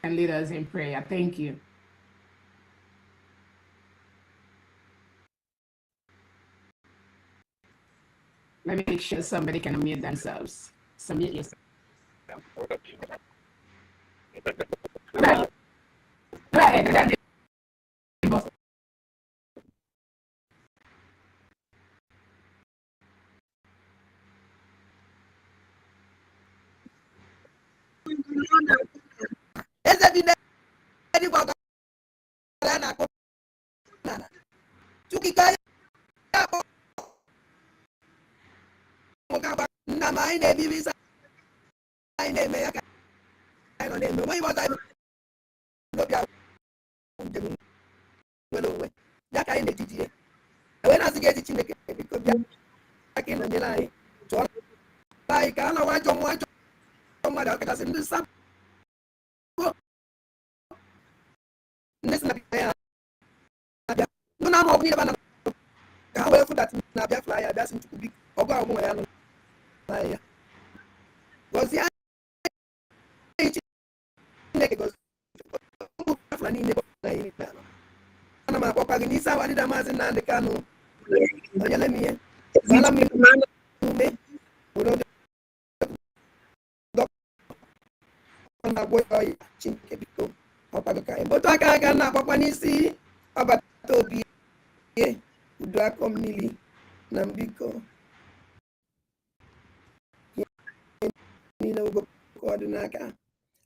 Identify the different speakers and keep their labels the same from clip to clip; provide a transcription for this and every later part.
Speaker 1: can lead us in prayer. Thank you. Let me make sure somebody can unmute themselves. Submit yourself. Right.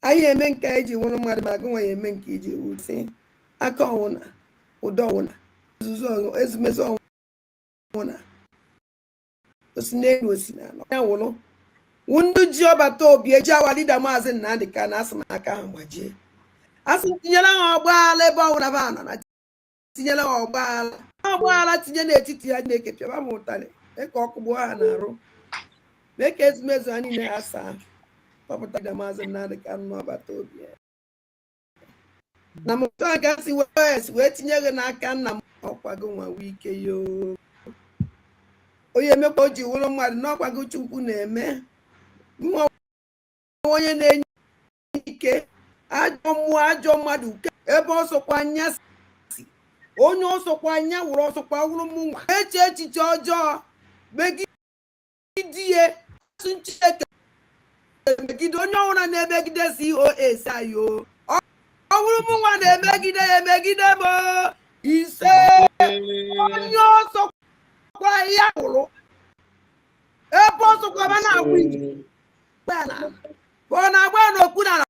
Speaker 2: Aye, men kaiji one mad magon, a men kiji would say. I can't or don't as meson. The snake was now. Wundu job at all be a jawali damas and Nandi can ask my account, my J. As Yellow Ball about Havana, Yellow Ball, at Yeneti and naked Yamotale, a cockboana. Make as mezzani in Asa. Papa damas and Nandi can know about Tobia. Namuka can see words, waiting and I can nam up a go 1 week. You. Oh, you make what you will not go to Pune. Onye na-enye ike ajọ mmụọ ajọ mmadụ ebe ọsọkwa anya si onye ọsọkwa anya wụrụ ọsọkwa wụrụ mụnwa eche echiche ọjọọ megide Chineke megide onye ọbụla na-emegide COA sayo ọ wụrụ mụnwa na-emegide ya emegide m ise onye ọsọkwa ya wụrụ ebe ọsọkwa ba na-agwụ ije Bona bueno kuna na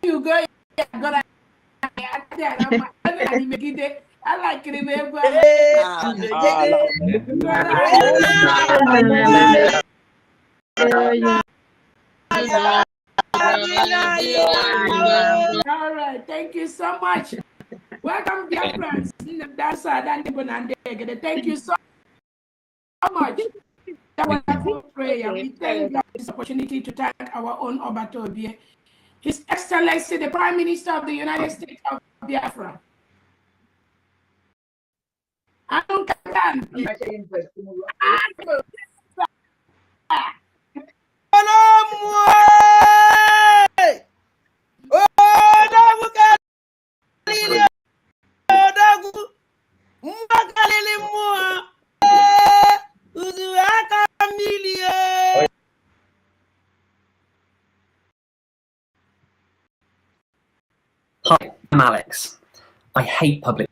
Speaker 2: you go, I like it. All right, thank you so much. Welcome, Biafran'S. Thank you so much. That was a good prayer. We thank God for this opportunity to thank our own Obatobie, His Excellency, the Prime Minister of the United States of Biafra.
Speaker 3: Alex. I hate public.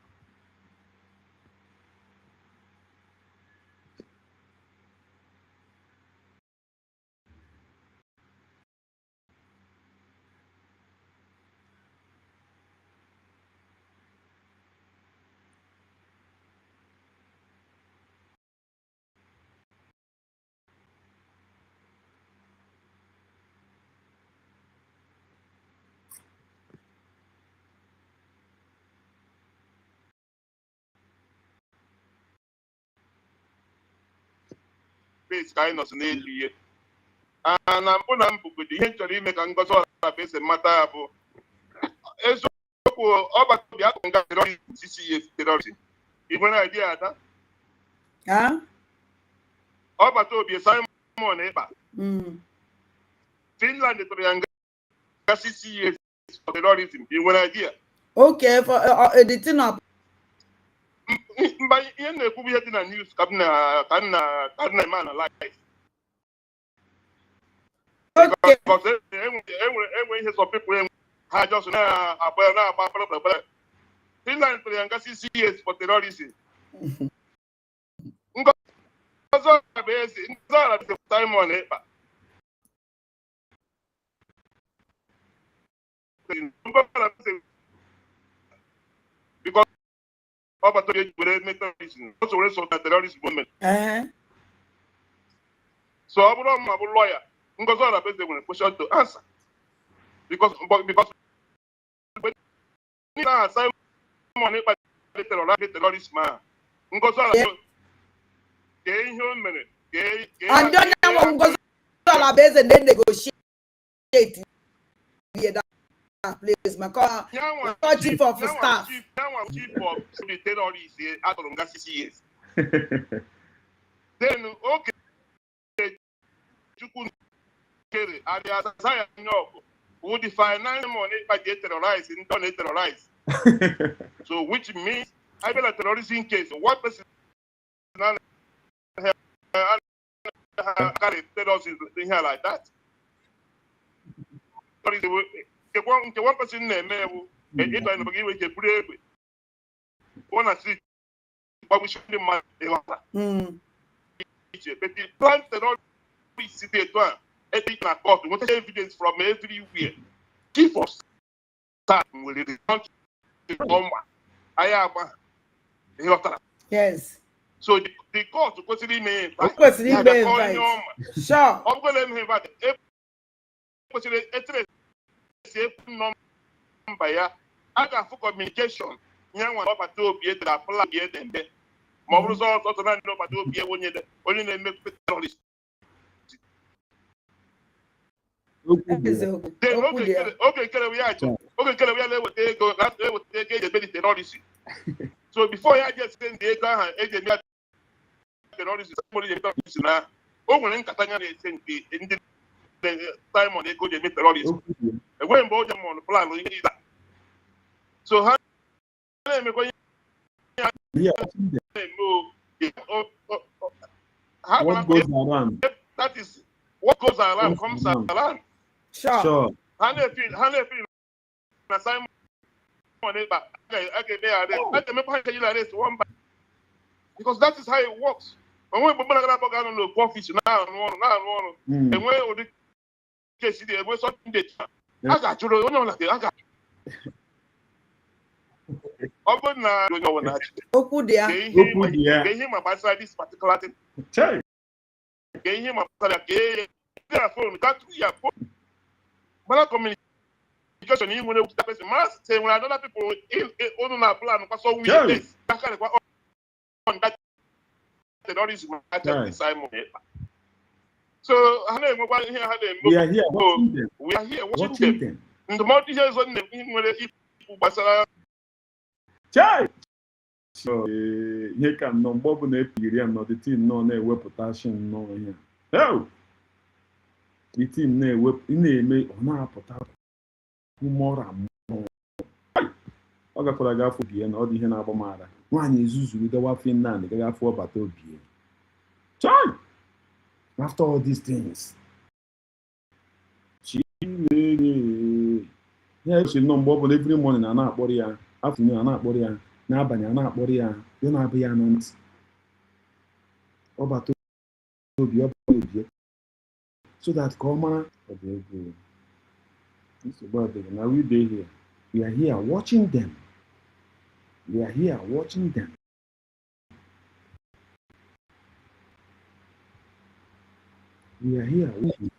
Speaker 4: Kind of n'elu na mbụ na mbụgodi ihe chọrọ ime ka Ngozi Ọrapeze mata bụ eziokwu ọgbata obi akụ nga terrorism CCS terrorism ihe na idea ada ọgbata obi Simon Ekpa Finland tụrụ ya nga CCS terrorism ihe na idea
Speaker 2: okay for editing up
Speaker 4: mba ihe na-ekwu ihe dị na news ka nna eme na live because enwe ihe some people ha just na-agba Finland tụrụ ya nga CCS for terrorism Ngozi Ọrapeze Simon Ekpa because ọgbata obi were eme terrorism also were so terrorism movement so ọ bụrụ ma bụ lawyer Ngozi Ọrapeze nwere question to answer because Simon Ekpa terrorism a Ngozi Ọrapeze kee ihe o mere
Speaker 2: and onye nwe Ngozi Ọrapeze na-negotiate that place maka chief of staff
Speaker 4: chief of the terrorists atụrụ nga CCS then okay Chukwu kere arịa Zion York who the finance money by the terrorists and don't terrorize so which means I been a terrorism case what person carry terrorism here like that nke one person na-eme ewu ịba na iwe ke buru egbe ọ na street gbagbuchi ndị mmadụ ịghọta iche but the plan terrorist dị etu a etik na court nweta evidence from everywhere chief of staff nwere the country ọma anyị agba ịghọtara
Speaker 2: yes
Speaker 4: so the court kwesịrị ime
Speaker 2: invite sure
Speaker 4: ọ bụgoro eme invite kwesịrị etere si ekwu nọmba ya a ga-afụ communication ya nwa ọgbata obi edere apụla bi edembe ma ọ bụrụ ọtọ na ndị ọgbata obi onye na-eme terrorist oge nkere ya na-eweta ego eji eme terrorist so before ya je site ndị ego ahụ eji eme terrorist na o nwere nkata ya na-ese ndị Simon ego ji eme terrorist enweghị mgbe o ji mọnụ plan ihe ịda so ha na-emekwa ihe that is what goes around comes around
Speaker 2: sure
Speaker 4: ha na-efi na Simon Ekpa a ga-eme ya emekwa ha ejila arrest one by because that is how it works enweghị mgbe mmadụ ga-abụ ga-anọ n'okwu ọfisi na-arụ ọrụ enweghị ụdị kesi dị enwe sọtụ ndị a ga-achụrụ onye ọbụla ka a ga ọ bụrụ na onye ọbụla
Speaker 2: okwu dị ya
Speaker 4: ihe ma gbasara this particular thing ihe ma gbasara ka na phone that ya phone mana communication you nwere with that person mas say when other people in na plan kwa so we this aka kwa on that terrorism attack Simon Ekpa so ha na-enwekwa ihe ha na-eme we are here watching them the multi years on them nwere ikwu gbasara
Speaker 5: so ihe ka nọ mgbe ọ bụ na epigiri ya nọ the team nọ na-ewepụta shin nọ ihe the team na-ewepụ na-eme ọ na-apụta mmụọ ọ gakwara gafụ obi ya na ọ dị ihe na-agba m ara nwaanyị ezuzuru gawa Finland gaga afọ ọbata obi ya after all these things Yeah, she no more every morning and not body afternoon and not body n'abalị a na-akpọrọ ya ya na-abụ ya na ntị ọbata obi ọbịa so that ka ọ mara ọ bụ ego nsogbu adịghị na we dey here we are here watching them we are here watching them we are here watching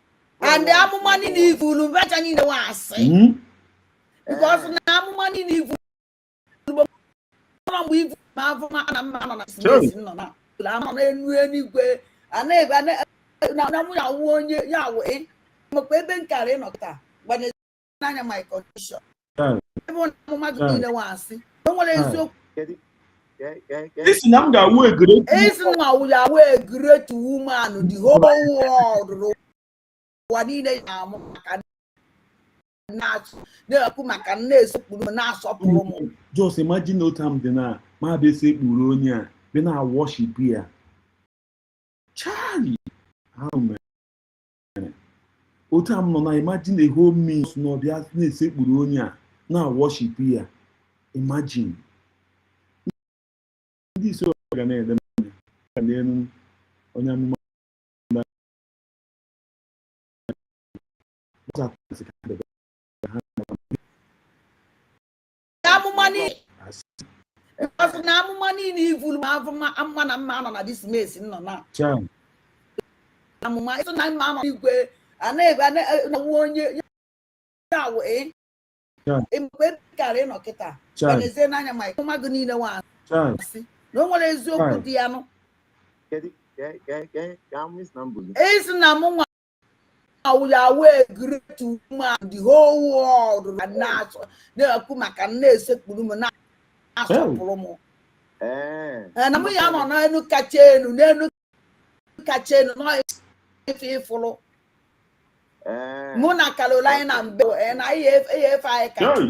Speaker 2: and the amụma niile ifulu becha niile wa asị because na amụma niile ifulu mgbe ifu ma afọ ma na mma nọ na sinesi nọ na ama na enu enigwe ana na mụ ya wụ onye ya wụ maka ebe nkara nọ taa gbanye n'anya my condition ebe amụma gị niile wa asị o nwere eziokwu
Speaker 5: isi na m ga-awụ egere
Speaker 2: isi nwa wụ ya wụ egere to woman the whole world ụwa niile na-amụ maka na-ekwu maka na-esokpuru m na-asọpụrụ m.
Speaker 5: Just imagine no time dị na ma bụ esekpuru onye a be na worship ya Charlie how mere otu am nọ na imagine a whole meal na ọbịa na-esekpuru onye a na worship ya imagine ndị isi ga na-ede n'elu onye amụma
Speaker 2: na amụma niile ivulu ma afọ na mma nọ na dismes nọ na amụma ịsụ na mma nọ igwe ana-ebe na-awụ onye ya wụ mgbe karị ịnọ kịta ganezie n'anya ma amụma gị niile nwa asị na o nwere eziokwu dị ya nụ isi na mụ nwa awụ egreat woman the whole world na-ekwu maka na-esekpuru m na-asọpụrụ m na mụ ya nọ n'elu kacha elu n'elu kacha elu n'ife ịfụrụ mụ na Carolina mbe na ihe efe anyị kacha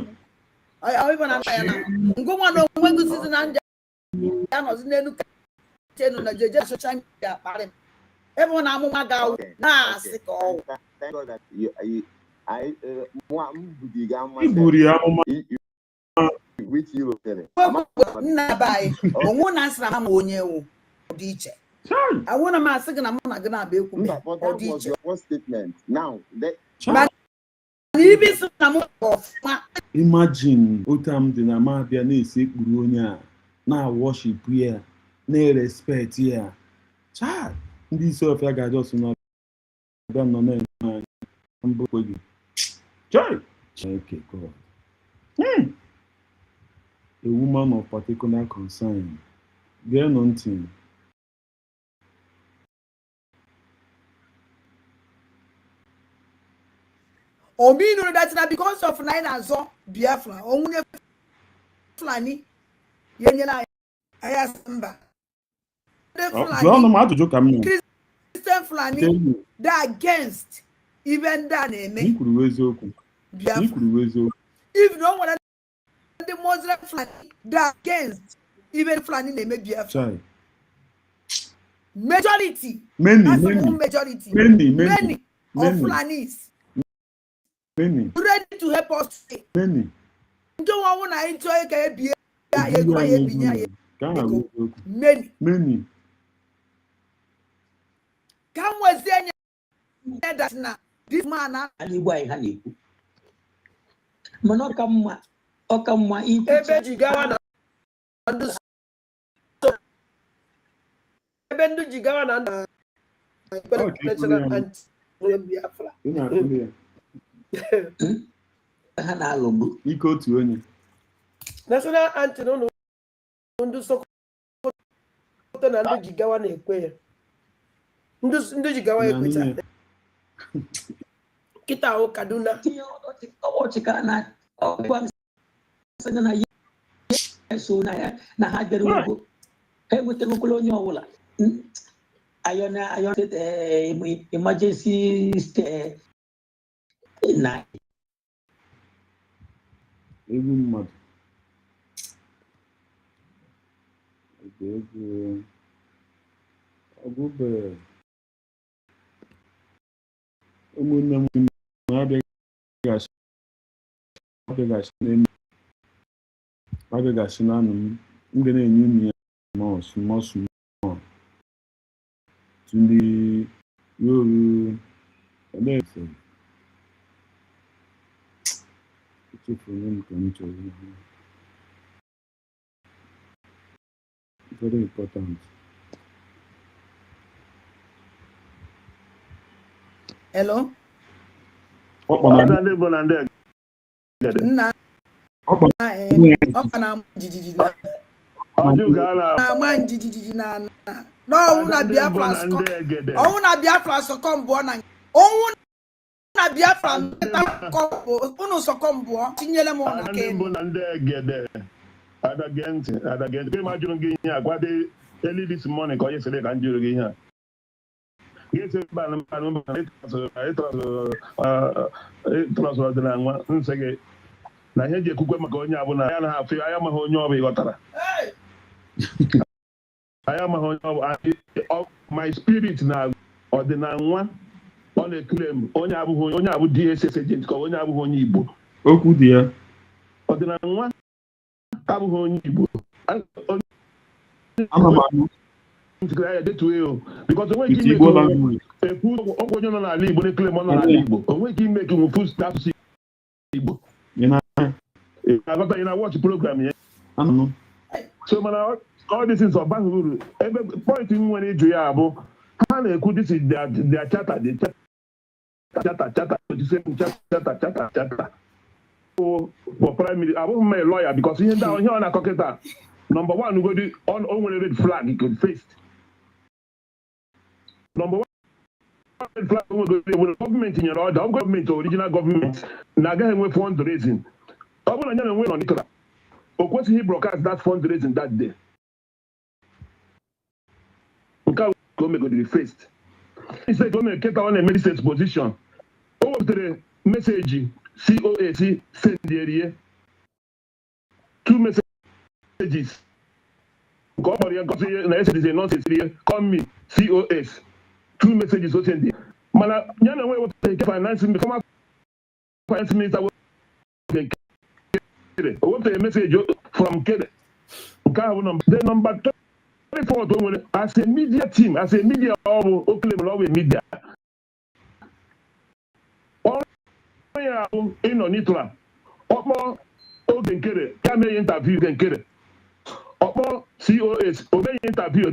Speaker 2: na ya na ngụnwa na onwe gụsizi na ndị ya nọzi n'elu kacha elu na jeje social media kparị m ebe na amụma ga-awụ na-asị ka ọwụ
Speaker 5: iburu ya amụma
Speaker 2: nna be anyị onwụ na nsị na ma onye wụ dị iche awụ na m asị gị na mụ na gị na-abịa ekwu ọ dị iche mana ibi sị na m ọfụma
Speaker 5: imagine otu am dị na ma abịa na-esekpuru onye a na-worship ya na-respect ya child ndị isi ọfịa ga-ajọ sị na ọbịa nọ na-eme anya mbụ gị Chineke God a woman of particular concern geenụ ntị
Speaker 2: ominu that na because of nine azọ Biafra onwunye Fulani yenyela aya mba
Speaker 5: jụọnụ m ajụjụ ka m nọ
Speaker 2: Christian Fulani they against even that na-eme
Speaker 5: ikwuru eziokwu
Speaker 2: if no one the Muslim Fulani they against even Fulani na-eme Biafra majority many of Fulanis ready to help us
Speaker 5: many
Speaker 2: ndị nwanwụ na anyị chọọ ka ebie ya ego ya ebinye ya many ka m wezi anya that na this man
Speaker 6: ala Igbo anyị ha na-ekwu mana ọka mma
Speaker 2: ebe ji gawa na ndụ ebe ndụ ji gawa na ndụ national anti Biafra
Speaker 6: ha na-aghọgbu
Speaker 5: ike otu onye
Speaker 2: national anti n'ụlọ ndụ Sokoto na ndụ ji gawa na-ekwe ya ndụ ji gawa ekwecha kịta ahụ Kaduna
Speaker 6: ọchịka na so na ha bịara ugbo ha enwetaghị okwere onye ọbụla ayọ emergency na
Speaker 5: egwu mmadụ ego ọgụbe ụmụnne m na-abịaghị I'm gonna new more small to the you very important.
Speaker 2: Hello? Nna ọkwa njijiji na njijiji na ọnwụ na Biafra sọkọ mbụọ na ọnwụ na Biafra unu sọkọ mbụọ tinyere m na
Speaker 4: Adagente. Imagine gị ihe agwade early this morning ka onye sere ka njụrụ gị ihe a. Gete ịtụrasụrụ dị na nwa nsị gị na ihe ji ekwukwe maka onye abụla ya na afọ ya amaghị onye ọ bụ ịghọtara. Anyị amaghị onye ọ bụ my spirit na ọdịna nwa ọ na-ekule m onye abụ DSS agent ka onye abụghị onye Igbo.
Speaker 5: Okwu dị ya.
Speaker 4: Ọdịna nwa abụghị onye Igbo. Because onweghị ime ọgwụ onye nọ n'ala Igbo na-ekele m ọ nọ n'ala Igbo onweghị ime ka nwụfu stafs Igbo ị na-watch program ya so mana all these things ọbaghị uru ebe point nwere ịjụ ya bụ ha na-ekwu this is their charter for prime minister abụghị m a lawyer because ihe ndị ihe ọ na-akọ kịta number one ugodi o nwere red flag he could face number one red flag nwere gọọmenti nyere ọda ọ gọọmenti original gọọmenti na-agaghị enwe fundraising ọ bụrụ na ya na-enwe nọ n'ikra o kwesịghị broadcast that fundraising that day nke a ka o megodiri first ise ka o mere kịta ọ na-eme this exposition o wepụtara meseji COAC sendierie 2 messages nke ọ kpọrọ ya gosi na esedize nonsense call me COS 2 messages o sendi mana ya na enwe wepụtara nke former finance minister o wepụtara message from Kede nke ahụ bụ number 34 o nwere as a media team as a media ọ bụ okele mere ọ bụ media ya bụ ịnọ n'itụla ọkpọ oge nkere ya mee interview oge nkere ọkpọ COS omeghị interview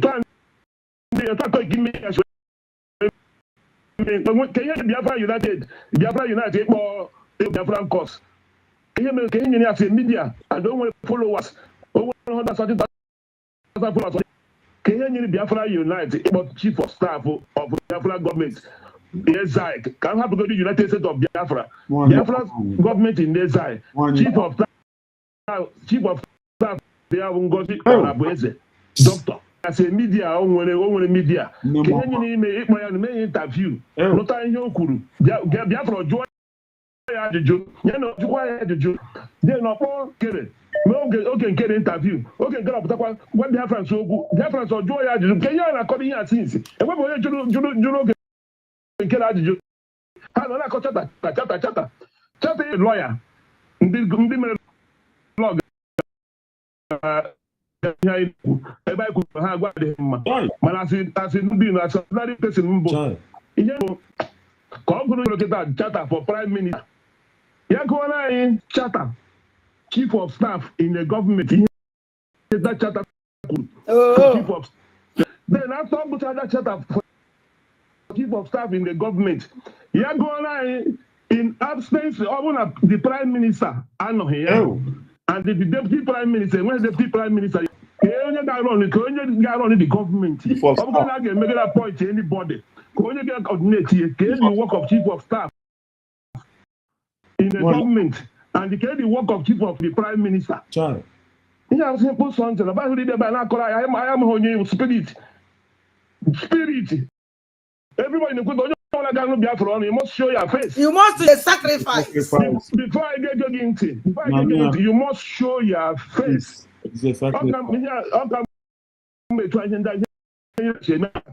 Speaker 4: ndị atọ gị mee ya ka ihe Biafra United ịkpọ Biafran'S ihe mere ka ihe nyere ya si media and o nwere followers o nwere 130,000 followers ka ihe nyere Biafra United ịkpọ chief of staff of Biafra government exile ka m hapụgodi United States of Biafra government in exile chief of staff ya bụ Ngozi bụ eze doctor as a media o nwere media ka ihe nyere ime ịkpọ ya na mee interview nụta ihe o kwuru Biafra jụọ ya ajụjụ ya na ojụkwa ya ajụjụ dị n'ọkpọ kere mee oge nkere interview oge nkere ọpụtakwa gwa Biafran'S okwu Biafran'S ọ jụọ ya ajụjụ ka ihe a na-akọrọ ihe a sinsi enwebụ onye jụrụ oge nkere ajụjụ ha nọ na-akọ chata lọya ndị mere blọg ihe anyị kwu ebe anyị kwuru ha agwa adịghị mma mana asị ndị na asọnarị pesin mbụ ihe bụ ka ọ gụrụ kịta chata for prime minister ya gụọra anyị chata chief of staff in the government ihe chata kwuru chief of then after ọ gụchara that chata for chief of staff in the government ya gụọra anyị in absence ọ bụ na the prime minister anọghị ya and the deputy prime minister when the deputy prime minister onye ga-arun the government ọ bụrụ na a ga-emegara appoint anybody ka onye ga-coordinate ihe ka the work of chief of staff in the government and the work of chief of the prime minister ihe a simple something about ebe a na-akọrọ anyị amaghị onye spirit everybody na-ekweta onye ọbụla ga-arụ Biafra ọnụ you must show your face
Speaker 2: you must do a sacrifice
Speaker 4: before I get you into you must show your face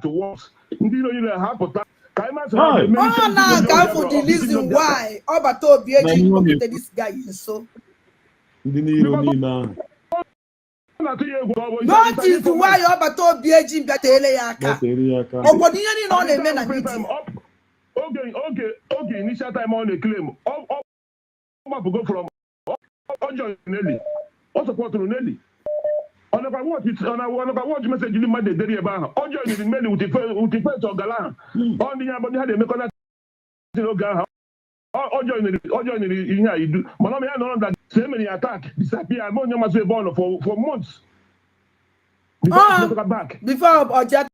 Speaker 4: to work ndị iro ha pụta
Speaker 2: Oh, now come for the reason why Obato Bieji pocketed this guy so. Notice why Obato Bieji betele yaka. Obodiyan no na na media.
Speaker 4: Okay, initial time on the claim. Go from Ojo Nelly. What support to Nelly? On about what message you made the day about Ojo is Nelly with the first of Galan. On the abody had a make on that Ojo in here you do. Monami had known that so many attack disappear. Among them was born for months.
Speaker 2: Before Ojo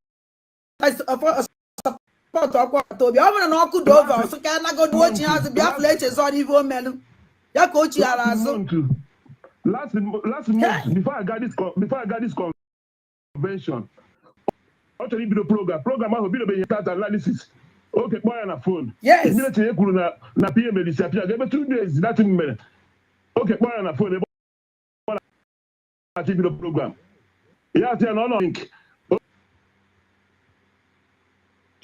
Speaker 2: support Toby. I want to know could over so can I go do what you has Biafran'S on Ivo Melu. Ya coach
Speaker 4: last month before I got this convention. Actually be the program will be the start analysis. Okay, boy on a phone.
Speaker 2: Yes.
Speaker 4: Immediately na PM disappear. Give me 2 days, that minute. Okay, boy on a phone. I the program. Yeah, no link.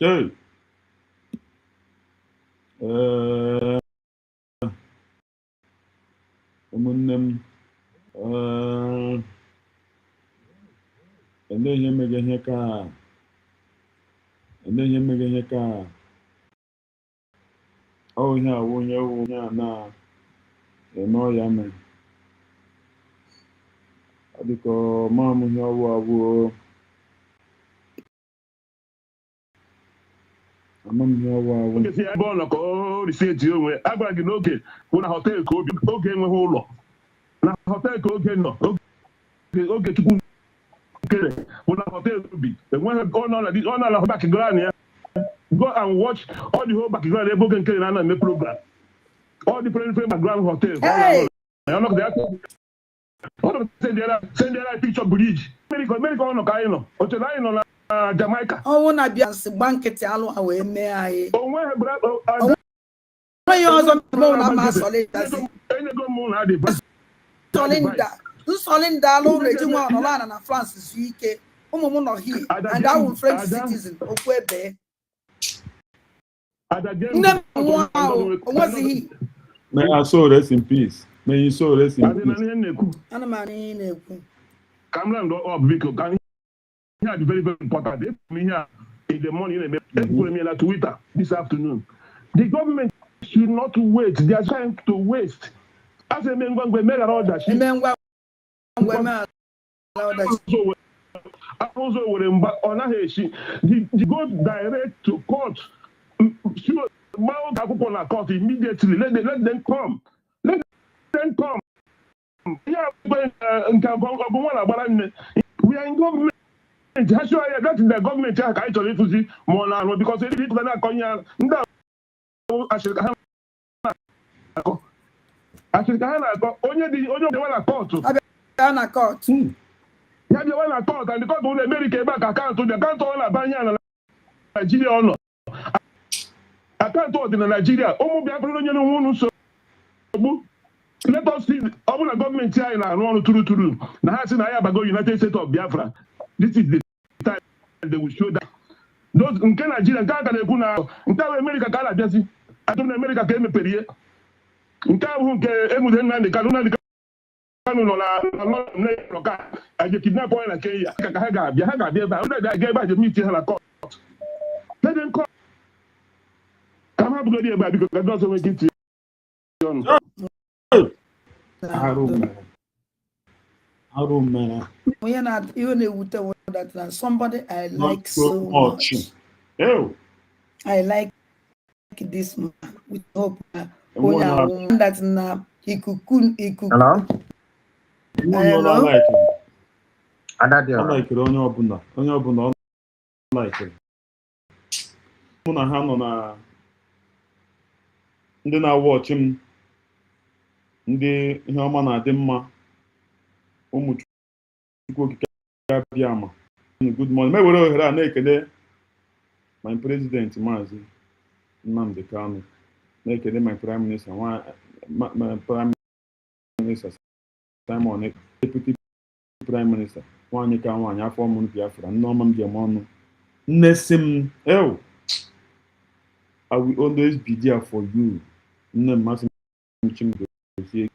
Speaker 5: Okay. Ụmụnne m ele ihe mege ihe ka ọ ihe awụ onye a na-eme ọya mere ọ dịka ọmam ihe ọwụ
Speaker 4: Ebe ọnọ ka o riseti onwe agwara gị n'oge bụ na họteelụ ka oge enweghị ụlọ na họteelụ ka oge nọ oge Chukwu kere bụ na họteelụ obi enweghị ọ na-ala background ya go and watch all the whole background ebe oge nkere na-eme program all the different background hotel send the picture bridge America ọnọ ka anyị nọ oche na anyị nọ na Jamaica.
Speaker 2: Oh, na Biafran'S banket alụ ha wee mee anyị.
Speaker 4: Onwe
Speaker 2: ọzọ mụ na ma solidazi.
Speaker 4: Enyego mụ na dị
Speaker 2: Solinda alụ reji nwa ọnọla na France su ike. Ụmụ m nọ here and I will French citizen okwu ebe. Nne m nwa ahụ onwezighị.
Speaker 5: May your soul rest in peace. May your soul rest in peace.
Speaker 2: Ana m anụ ihe na-ekwu.
Speaker 4: Kamla ndo ọ biko ka here is very, very important. They put me here in the morning, they put me on Twitter this afternoon. The government should not wait. They are trying to waste. As a man, we made all that shit. Also, go direct to court. Court immediately. Let them come. Let them come. We are in government. That is the government that actually to more now because they did not come here. Only the one court.
Speaker 2: Court.
Speaker 4: Yeah, the one court and the court will America back account to the account on Banya Nigeria or no. Account in Nigeria. Let us see all the government here in our true. Now has in Ayabago United States of Biafra. This is the time they will show that. Those in Nigeria, in America, I don't America came a period. In town, the Canuna, I get kidnapped oil and Kenya. I gave by the meeting and a court. Let them come. Come up with the because I don't make it.
Speaker 5: I don't know.
Speaker 2: We are not even a water that somebody I like so much.
Speaker 5: Oh.
Speaker 2: I like this man with hope. That now he could.
Speaker 3: Hello?
Speaker 2: Hello?
Speaker 5: I like it.
Speaker 3: I
Speaker 5: like it. Onye ọbụla like it. Mụ na ha nọ na ndị na-watch m ndị ihe ọma na-adị mma ụmụ Chukwu okike abịa ama. Good morning. Me were ohere a na-ekele my president Maazị Nnamdi Kanu, na-ekele my prime minister my prime minister Simon, deputy prime minister nwaanyị ka nwaanyị afọ ọmụrụ Biafra Nneọma m ji eme ọnụ nne si m I will always be there for you. Nne m masị m Chimgozie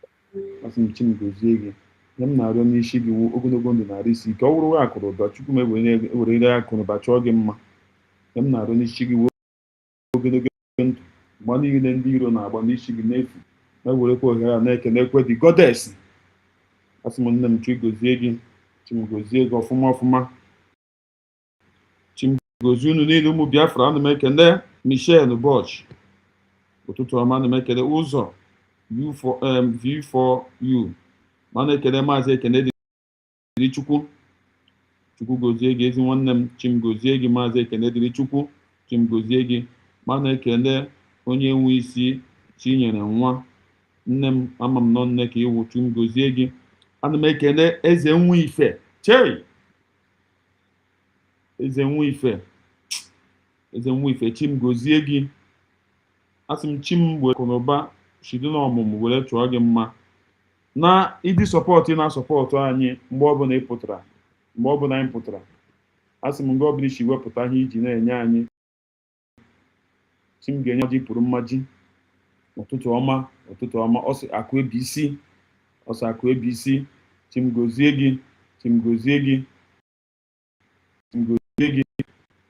Speaker 5: gị. Ihe m na-arịọ n'isi gị wụ ogologo ndụ na-arụ isi ike. Ọ wụrụ akụnụba Chukwu m ewere akụnụba chọọ gị mma. Ihe m na-arịọ n'isi gị wụ ogologo ndụ. Mgbe niile ndị iro na-agba n'isi gị n'efu. Na-ewerekwa ohere a na-ekenekwe gị goddess. Asị m nne m Chimgozie gị ọfụma ọfụma. Chimgozie unu niile ụmụ Biafra, ana m ekele Michelle Bosch. Ụtụtụ ọma, ana m ekele ụzọ V4U. Ma na-ekele maazị Ekene dịrị Chukwu. Chukwu gozie gị ezi nwanne m. Chimgozie gị maazị Ekene dịrị Chukwu. Chimgozie gị. Ma na-ekele onye nwe isi Chinyere nwa. Nne m ama m nọ nne ka iwu. Chimgozie gị. Ana m ekele eze nwa ife. Eze nwa ife Chimgozie gị. Asị m Chim were akụnụba shido n'ọmụmụ were chụọ gị mma. Na ịdị sọpọtụ na-asọpọtụ anyị mgbe ọbụla anyị pụtara. Asị m mgbe ọbụla isi wepụta ihe iji na-enye anyị. Chim ga-enye ọjị pụrụ mmaji. Ụtụtụ ọma. Ọsị akụ ebisi. Chimgozie gị.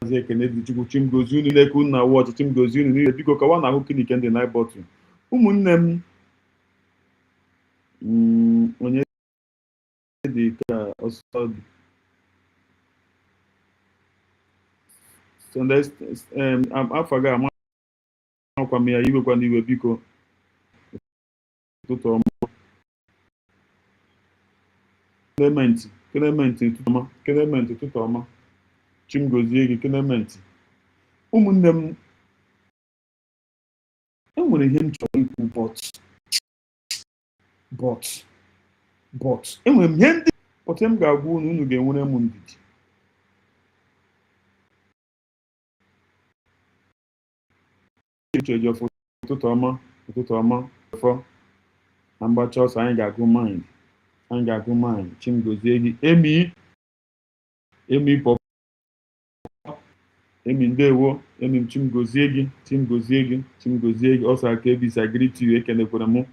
Speaker 5: Maazị Ekene dị Chukwu. Chimgozie unu na-eke unu na-awụ ọchị. Chimgozie unu niile biko kawa na ahụ kinike ndị na bọtụ. Ụmụnne m onye dị ka ọsọ dị afọ ga amakwa m ya iwekwa n'iwe biko. Ụtụtụ ọma. Clement ụtụtụ ọma. Chimgozie gị Clement. Ụmụnne m enwere ihe m chọrọ ikwu but enwere m ihe ndị ọtụ m ga-agwa unu ga-enwere m ndidi. Ụtụtụ ọma fọ na mgbacha ọsọ anyị ga-agụ mind. Chimgozie gị. Emi pọpọ. Emi ndewo. Emi Chimgozie gị. Ọsọ aka ebisi agriti you. Ekenekwere m.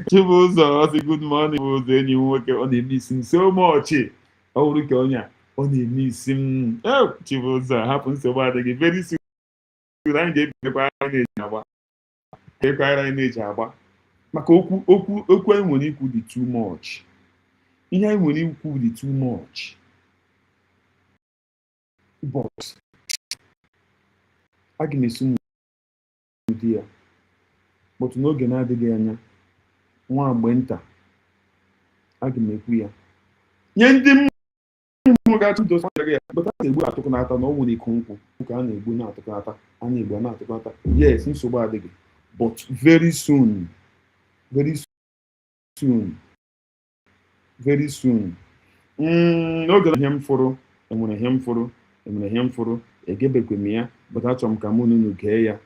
Speaker 5: Chibụzọ ọsị good morning. Ụzọ enyi m nwoke ọ na-eme isi m so much. Ọ wụrụ ka onye ọ na-eme isi m. Chibụzọ hapụ nsogbu adịghị. Very soon anyị ga-ebikwa anyị na-eji agba. Maka okwu anyị nwere ikwu dị too much. Ihe anyị nwere ikwu dị too much. But aga m esi ụdị ya. But n'oge na-adịghị anya nwa mgbe nta aga m ekwu ya. Nye ndị mmụọ ga-atụ dosa ya. But a na-egbu atụkọnata na ọ nwere iko nkwụ. Ka a na-egbu na-atụkọnata. A na-egbu na-atụkọnata. Yes, nsogbu adịghị. But very soon. N'oge ihe m fụrụ enwere ihe m fụrụ egebekwe m ya. But achọrọ m ka mụ na unu gee ya.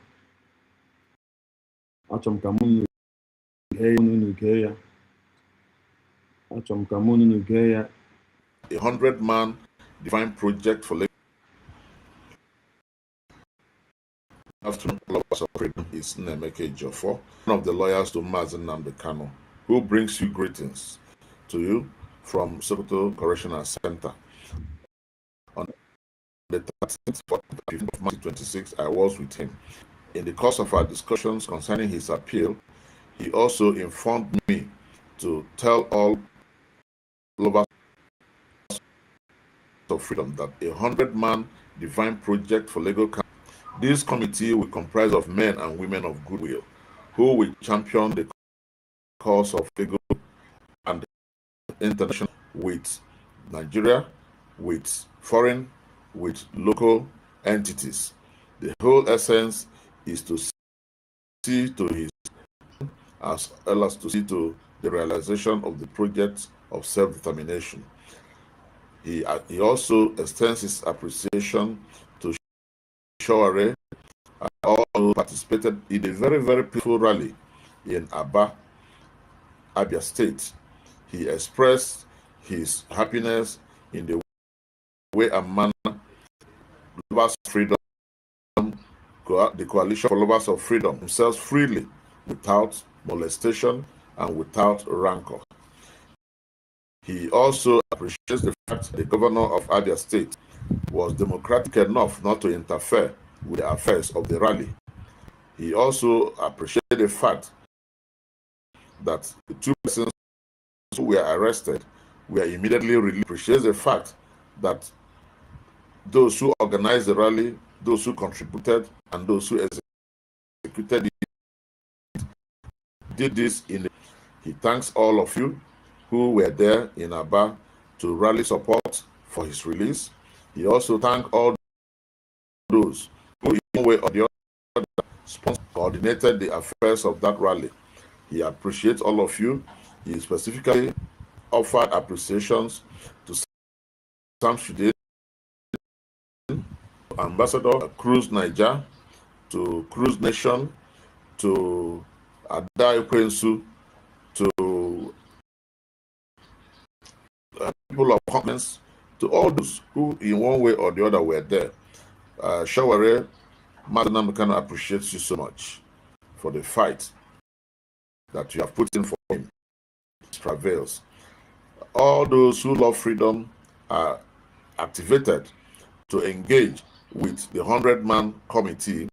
Speaker 4: A 100-man defined project for Lagos. Afternoon, Lovers of Freedom is Nemeke Ejiofor, one of the lawyers to Mazen Nnamdi Kanu, who brings you greetings to you from Sokoto Correctional Center. On the 13th of March 2026, I was with him. In the course of our discussions concerning his appeal, he also informed me to tell all Lovers of Freedom that a 100-man divine project for Lagos. This committee will comprise of men and women of goodwill who will champion the cause of Lagos and international with Nigeria, with foreign, with local entities. The whole essence is to see to his as well as to see to the realization of the project of self-determination. He also extends his appreciation to Shaware and all who participated in a very, very peaceful rally in Abia State. He expressed his happiness in the way and manner
Speaker 7: the coalition followers of freedom themselves freely, without molestation and without rancor. He also appreciates the fact that the governor of Abia State was democratic enough not to interfere with the affairs of the rally. He also appreciates the fact that the two persons who were arrested were immediately released. Appreciates the fact that those who organized the rally, those who contributed, and those who executed it did this in the... He thanks all of you who were there in Aba to rally support for his release. He also thanked all those who in one way or the other coordinated the affairs of that rally. He appreciates all of you. He specifically offered appreciations to Sam Shide, Ambassador Cruz Niger, to Cruz Nation, to Ada Ekwensu, to people of comments, to all those who in one way or the other were there. Shaware, Madam Mekano appreciates you so much for the fight that you have put in for him. It travails. All those who love freedom are activated to engage with the 100-man committee.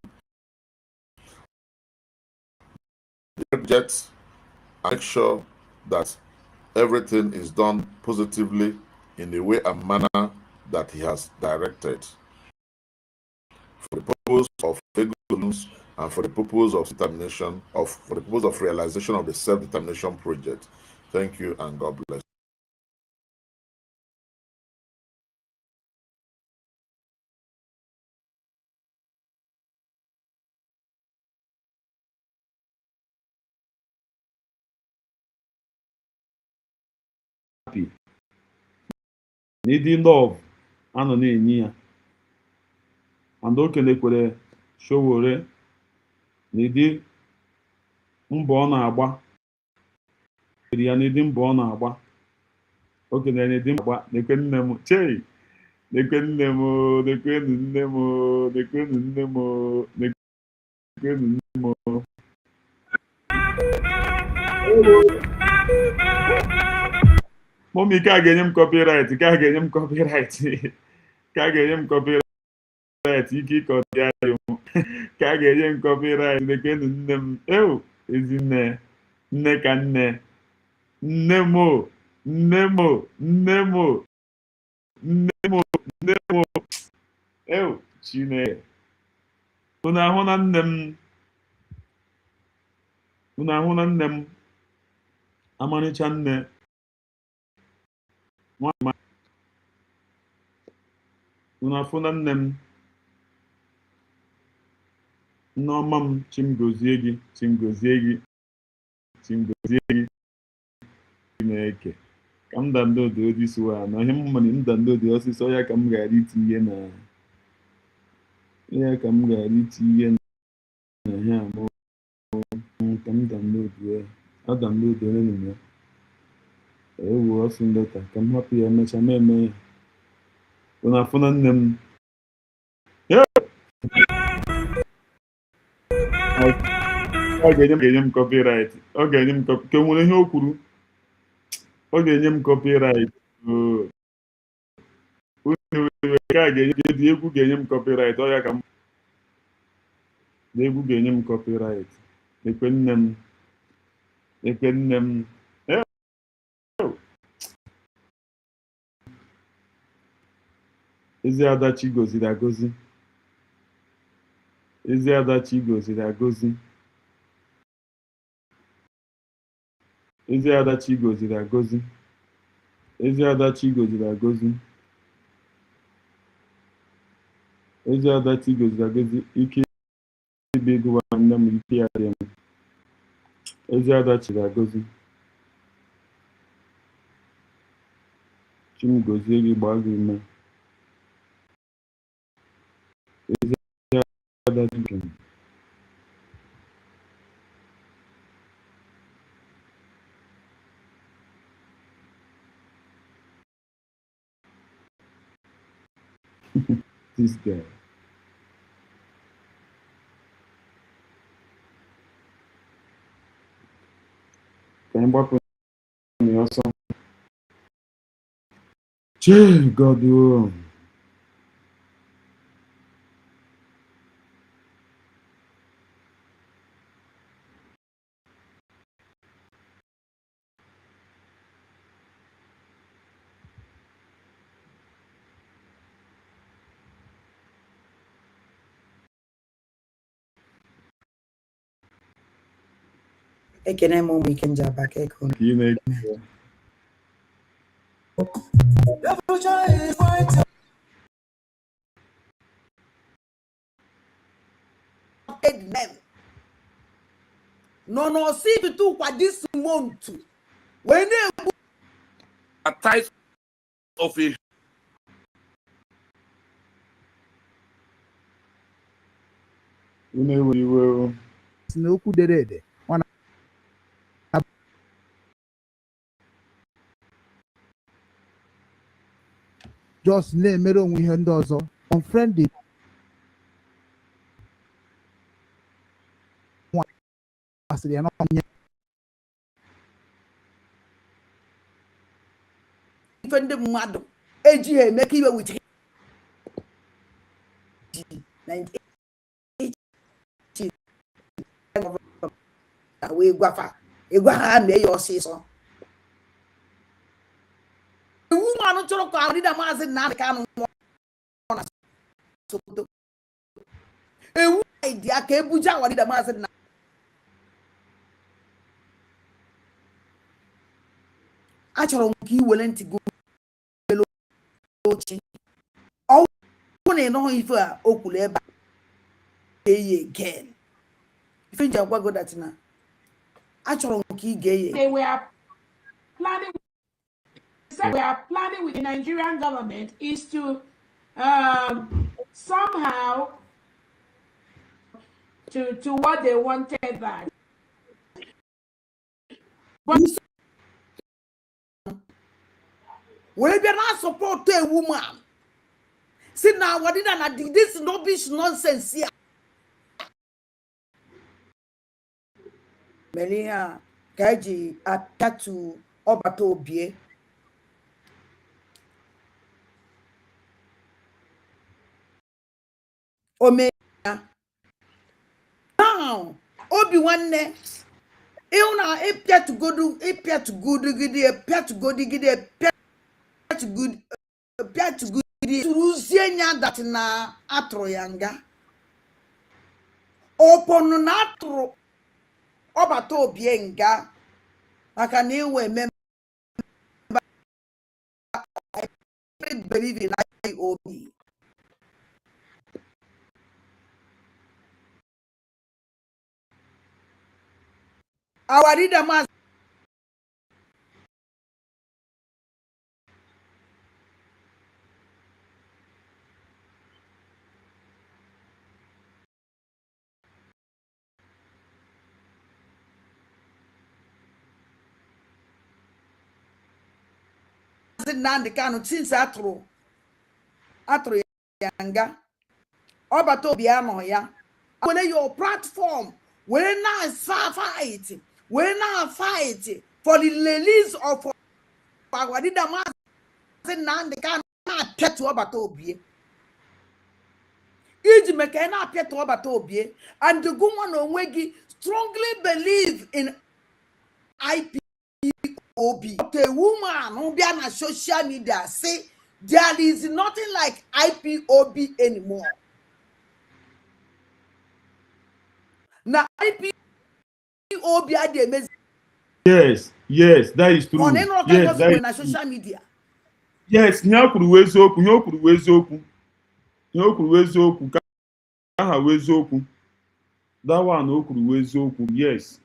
Speaker 7: Get and make sure that everything is done positively in the way and manner that he has directed, for the purpose of solutions and for the purpose of determination for the purpose of realization of the self-determination project. Thank you and God bless.
Speaker 5: Happy. Needing love, anọ na-enye ya. And o kelekwere Showore n'ịdị mbọ ọ na-agba. Ya n'ịdị mbọ ọ na-agba. O kelere n'ịdị mbọ agba. Nekwe nne m, chei, nekwe nne m, nekwenu nne m, nekwenu nne m, nekwenu nne m. Mọmi ka ga-enye m copyright, ka ga-enye m copyright, ka ga-enye m copyright, ike ịkọ dị anyị m, ka ga-enye m copyright, nekwenu nne m, ezinne, nne ka nne, nne m, nne m, nne m, nne m, nne m, Chineke. Unu ahụ na nne m, unu ahụ na nne m, amarịcha nne. Unu afụ na nne m, nneọma m, chimgozie gị, chimgozie gị, chimgozie gị, Chineke. Ka m dandodo ozi siwa na ihe m mana m dandodo ọsịsọ ya ka m ghara iti ihe na ya ka m ghara iti ihe na ihe a ka m dandodo ya adandodo ya ewu ọsị ndọta ka m hapụ ya emecha m eme ya. Unu afụ na nne m, ọ ga-enye m copyright, ọ ga-enye m ka nwere ihe o kwuru, ọ ga-enye m copyright. Ka ga-enye dị egwu ga-enye m copyright, ọ ya ka m egwu ga-enye m copyright. Ekwe nne m, ekwe nne m, ezi adachi goziri agozi, ezi adachi goziri agozi, ezi adachi goziri agozi, ezi adachi goziri agozi, ezi adachi goziri agozi. Ike ibe ego nne m, ike ya dị m. Ezi adachi agozi, Chim gozie gị, gbaa gị ume. Ezi adachi gị. This guy. Can you me also? Che God.
Speaker 2: Ekene mo weekend job back ekon. No see to do kwa this month. When
Speaker 4: A type of a
Speaker 8: n'okwu dere ede just na-emere onwe ihe ndị ọzọ unfriendly asịrị ya n'ọnye
Speaker 2: ife ndị mmadụ ejighị eme ka iwe wuche wee ịgwa ha mee ya ọsịsọ iwu mmanụ chọrọ ka arịda maazị Nnamdi Kanu na Sokoto ewu dị aka ebuja arịda maazị Nnamdi achọrọ m ka iwere ntị go oche ọwụ na ịnọghị ife a o kwuru ebe a eyi again ife nji agwago datina achọrọ m ka ị ga-eye
Speaker 1: we are planning with the Nigerian government is to somehow to what they wanted that. But
Speaker 2: we be not support a woman. See now what did I do? This rubbish nonsense here. Melia Gaji atatu obato obie. Ome now obi wanne Euna appear to go do appear to good appear to go digidi appear to good turuzienya that na atro yanga oponu na atro obato obie nga maka na iwe member believe in IOB. Our leader must Nnamdi Kanu since atro yanga obato obi ano ya when your platform when now fight for the release of our leader Nnamdi Kanu appear to obato obi iji meke na appear to obato obi and the woman onwegi strongly believe in IPOB. The woman who be on social media say there is nothing like IPOB anymore. Now IPOB are the amazing.
Speaker 5: Yes, that is true.
Speaker 2: Yes, that is on social media.
Speaker 5: Yes, nyakuru wezoku ka ha wezoku. That one okuru wezoku. Yes.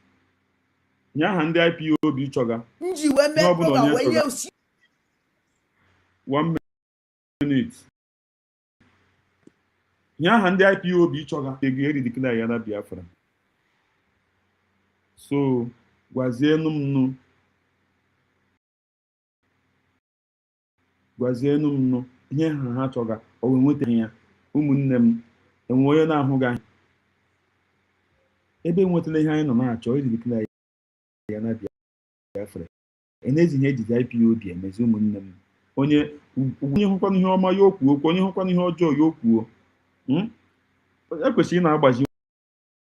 Speaker 5: Nyaha ndị IPOB chọga.
Speaker 2: Nji we me program we ye
Speaker 5: 1 minute. Nyaha ndị IPOB chọga. Ego eri declare ya na Biafra. So, gwazienu m ihe ha chọga o nweta ya ụmụnne m enwe onye na-ahụ ga ebe nwetara ihe anyị nọ na-achọ iri declare ya na Biafra. efere enezi ihe ejizi IPOB emezi ụmụnne m onye hụkwana ihe ọma ya okwuo okwu onye hụkwana ihe ọjọọ ya okwuo ekwesịrị ị na-agbazi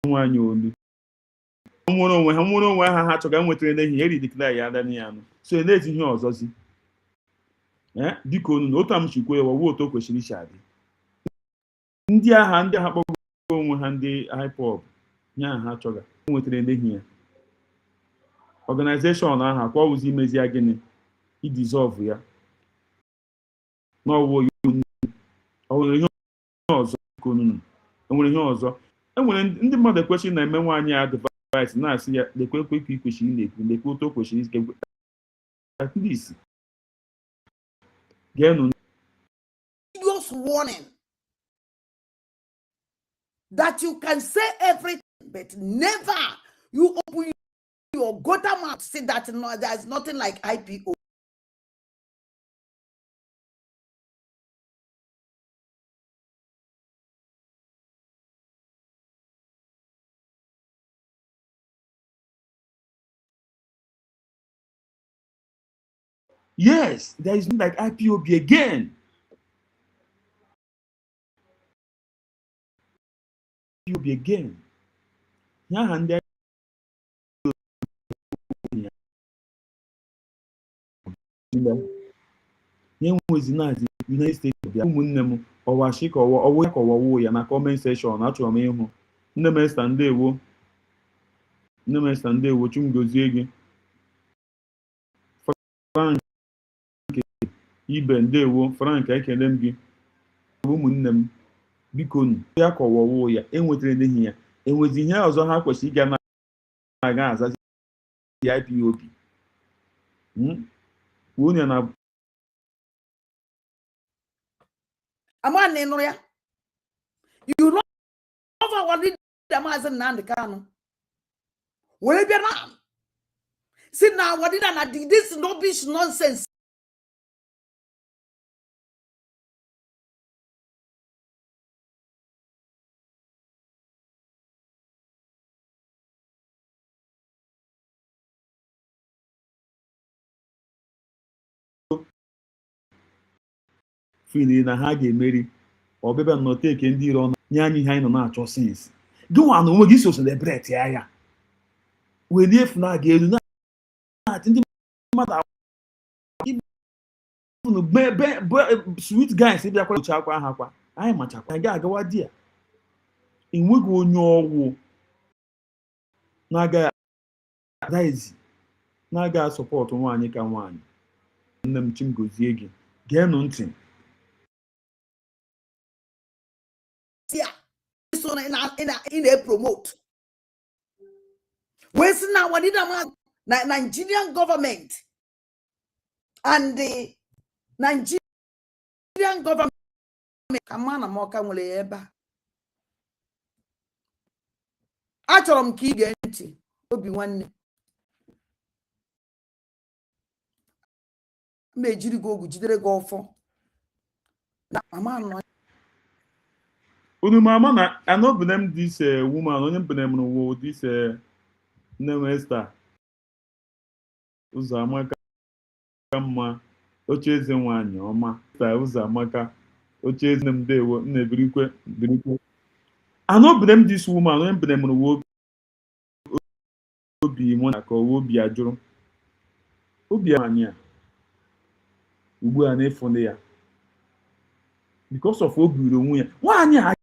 Speaker 5: nwaanyị olu nwere onwe ha chọga nwetara n'ehi eri dịkla ya adani ya anụ so enezi ihe ọzọzi dịka onu na otu amchikwo ya wawo otu o kwesịrị isi adị ndị agha kpọgo onwe ha ndị IPOB nye ha chọga nwetara n'ehi ya organization aha kwa ụzọ imezi ya gịnị idizọlvụ ya n'ọwụ onwere ihe ọzọ konunu enwere ihe ọzọ enwere ndị mmadụ ekwesịrị na-eme nwaanyị advice na-asị ya lekwe ka ikwesịrị na-ekwu lekwe otu o kwesịrị ikekwe at least geenụ
Speaker 2: serious warning that you can say everything but never you open your gutter mouth say that no, there is nothing like IPO.
Speaker 5: Yes, there is nothing like IPOB again. IPOB again. Yeah, and then was in United States ụmụnne m ọwashi ka ọwụ ya ka ọwawo ya na comment section achọrọ m ịhụ nne m Esta ndewo chumgozie gị Frank ibe ndewo Frank ekele m gị ụmụnne m biko ya ka ọwawo ya enwetara n'ihi ya enwezi ihe ọzọ ha kwesịrị ịga na-aga azazi IPOB onye na
Speaker 2: Amani Noya, you know what did the Mazen Nandicano? Will it be now? See now, what did I do? This rubbish nonsense.
Speaker 5: Fili na ha ga-emeri ọbịbịa nnọteke ndị iro nye anyị ihe anyị nọ na-achọ sinsi gị nwa na onwe gị so celebrate ya welie efu na aga elu na-atị ndị mmadụ sweet guys bịakwa oche akwa aha kwa anyị machakwa ga agawa di ya enweghị onye ọgwụ na-aga adaizi na-aga sọpọtụ nwaanyị ka nwaanyị nne m chimgozie gị geenụ ntị
Speaker 2: This one in a promote. Where's now what did the Nigerian government and the Nigerian government come on amoka nwere ebe achọrọ m ka ige ntị obi nwanne m ejiri gị ogwu jidere gị ọfọ na mama nọ
Speaker 5: unu mama na anobenem this woman onye mbenem wo this name Esther Ụzọamaka mma ocheeze nwaanyị ọma Ụzọamaka ocheeze m dewo na-ebirikwe anobenem this woman onye mbenem wo obi mụ na ka obi ajụrụ obi anyị a ugbu a na-efunde ya because of obi onwe ya nwaanyị a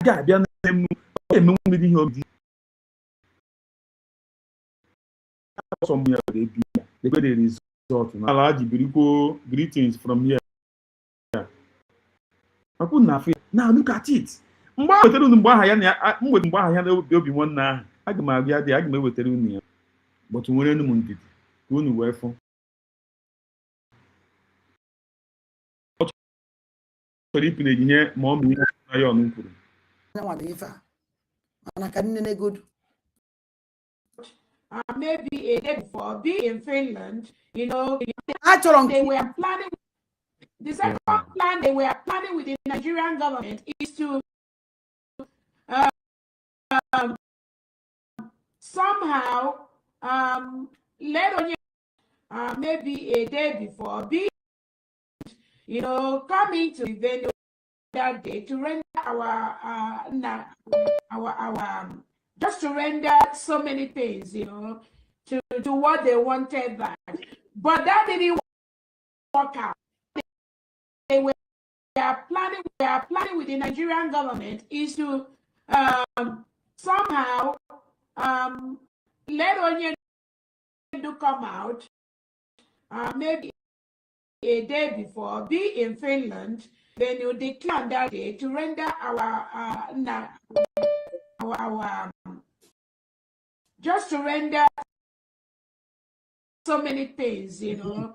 Speaker 5: ga-abịa na-eme mmiri ihe obi the result na ala ji birikwo greetings from here akwụ na afọ now look at it mgbe a wetara unu mgbe aha ya na mgbe aha ya na obi nwanne ahụ aga m agụ ya dị aga m ewetara unu ya but nwere enu m ndidi ka unu wee fụ ọ chọrọ ịpụna ihe ma ọ bụ ihe na ya ọnụ kwuru
Speaker 1: maybe a day before, be in Finland, you know, they were planning. The second plan they were planning with the Nigerian government is to somehow let maybe a day before, coming to the venue that day to render just to render so many things, to what they wanted that. But that didn't work out. They were planning with the Nigerian government is to somehow let Onye to come out maybe a day before, be in Finland, then you declare that day to render just to render so many things, to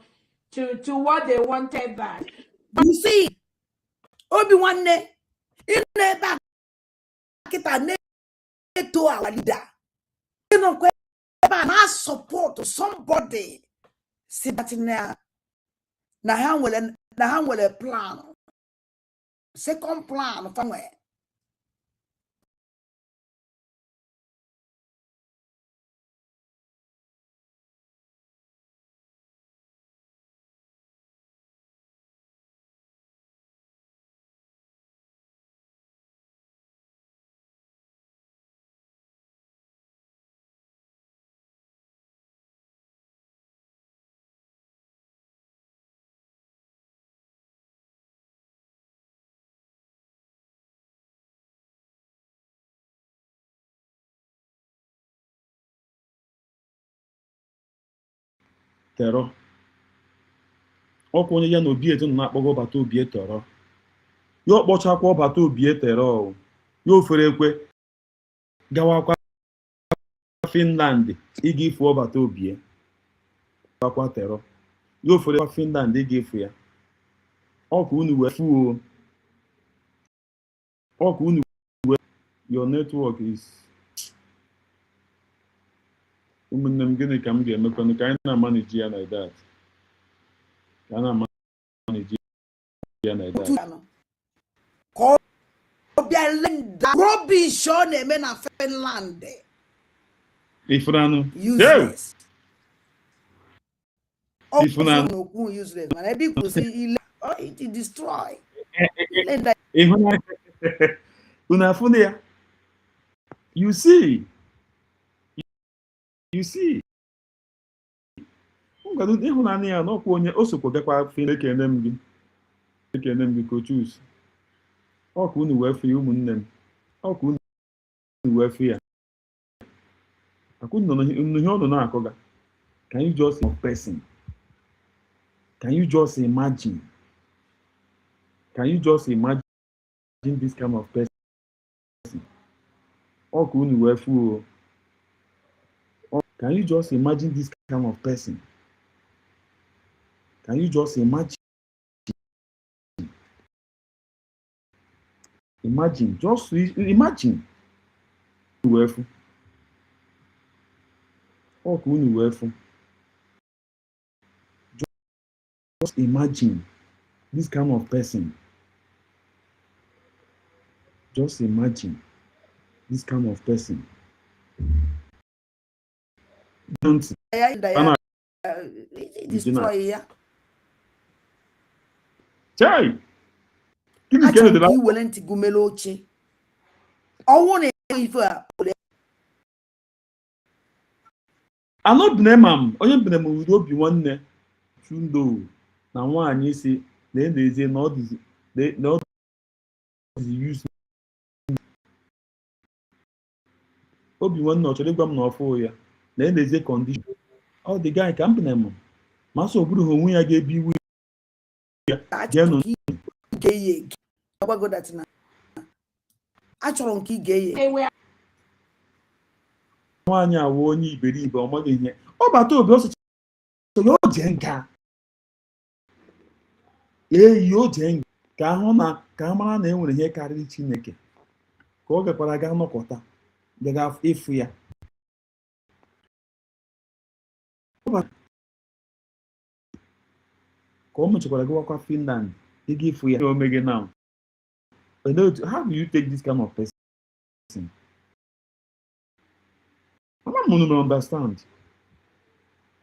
Speaker 1: what they wanted that.
Speaker 2: But you see, Obi-Wan in the to our leader. Support somebody. See that in there. Now will a plan. Second plan somewhere.
Speaker 5: Terọ ọkwa onye ya na Obiete nọ na-akpọgo ọbata Obie Terọ ya ọkpọchakwa ọbata Obie Terọ ya ofere ekwe gawakwa Finland ịga ifu ọbata Obie gawakwa Terọ ya ofere kwa Finland ịga ifu ya ọkwa unu wee fuo ọkwa unu wee your network is ụmụnne m gịnị ka m ga-emekwanụ ka anyị na-amaniji ya like that ka a na-amaniji ya like that
Speaker 2: Rubbish on a man of Finland.
Speaker 5: Biafran'S.
Speaker 2: Useless.
Speaker 5: Biafran'S.
Speaker 2: Useless. Man, I think it destroy.
Speaker 5: Unafunia. You see. Ịhụnanya ya n'ọkwa onye o sokwa gakwa ekene m gị Kochus ọkwa unu wee fụ ya ụmụnne m ọkwa unu wee fụ ya akwụnụ ihe ọnụ na-akọga. Can you just person? Can you just imagine? Can you just imagine this kind of person? ọkwa unu wee fụ o. Can you just imagine this kind of person? Can you just imagine? Imagine, just imagine. Just imagine this kind of person. Just imagine this kind of person. Don't
Speaker 2: destroy.
Speaker 5: Chai.
Speaker 2: You willing to go meloche? I want to
Speaker 5: I'm not blaming. Onye blaming with Obi-Wan Chundo. Na nwaanyị si na ezie na ọ dị use. Obi-Wan ọ chọrọ ịgwa m na ọfụ ya na ezie condition. Ọ dị guy ka m blaming. Ma so buru onwe ya ga-ebi iwu ya.
Speaker 2: Achọrọ nke ga-eye
Speaker 5: nwaanyị awụ onye iberibe ọ maghị ihe ọ bata Obi ọsọ ya o jee nga o jee nga ka ahụ na ka a mara na enwere ihe karịrị Chineke ka ọ gakwara ga nọkọta gaga efu ya ka ọ mechekwara gawakwa Finland ịga ifu ya omege now. How do you take this kind of person? I don't understand.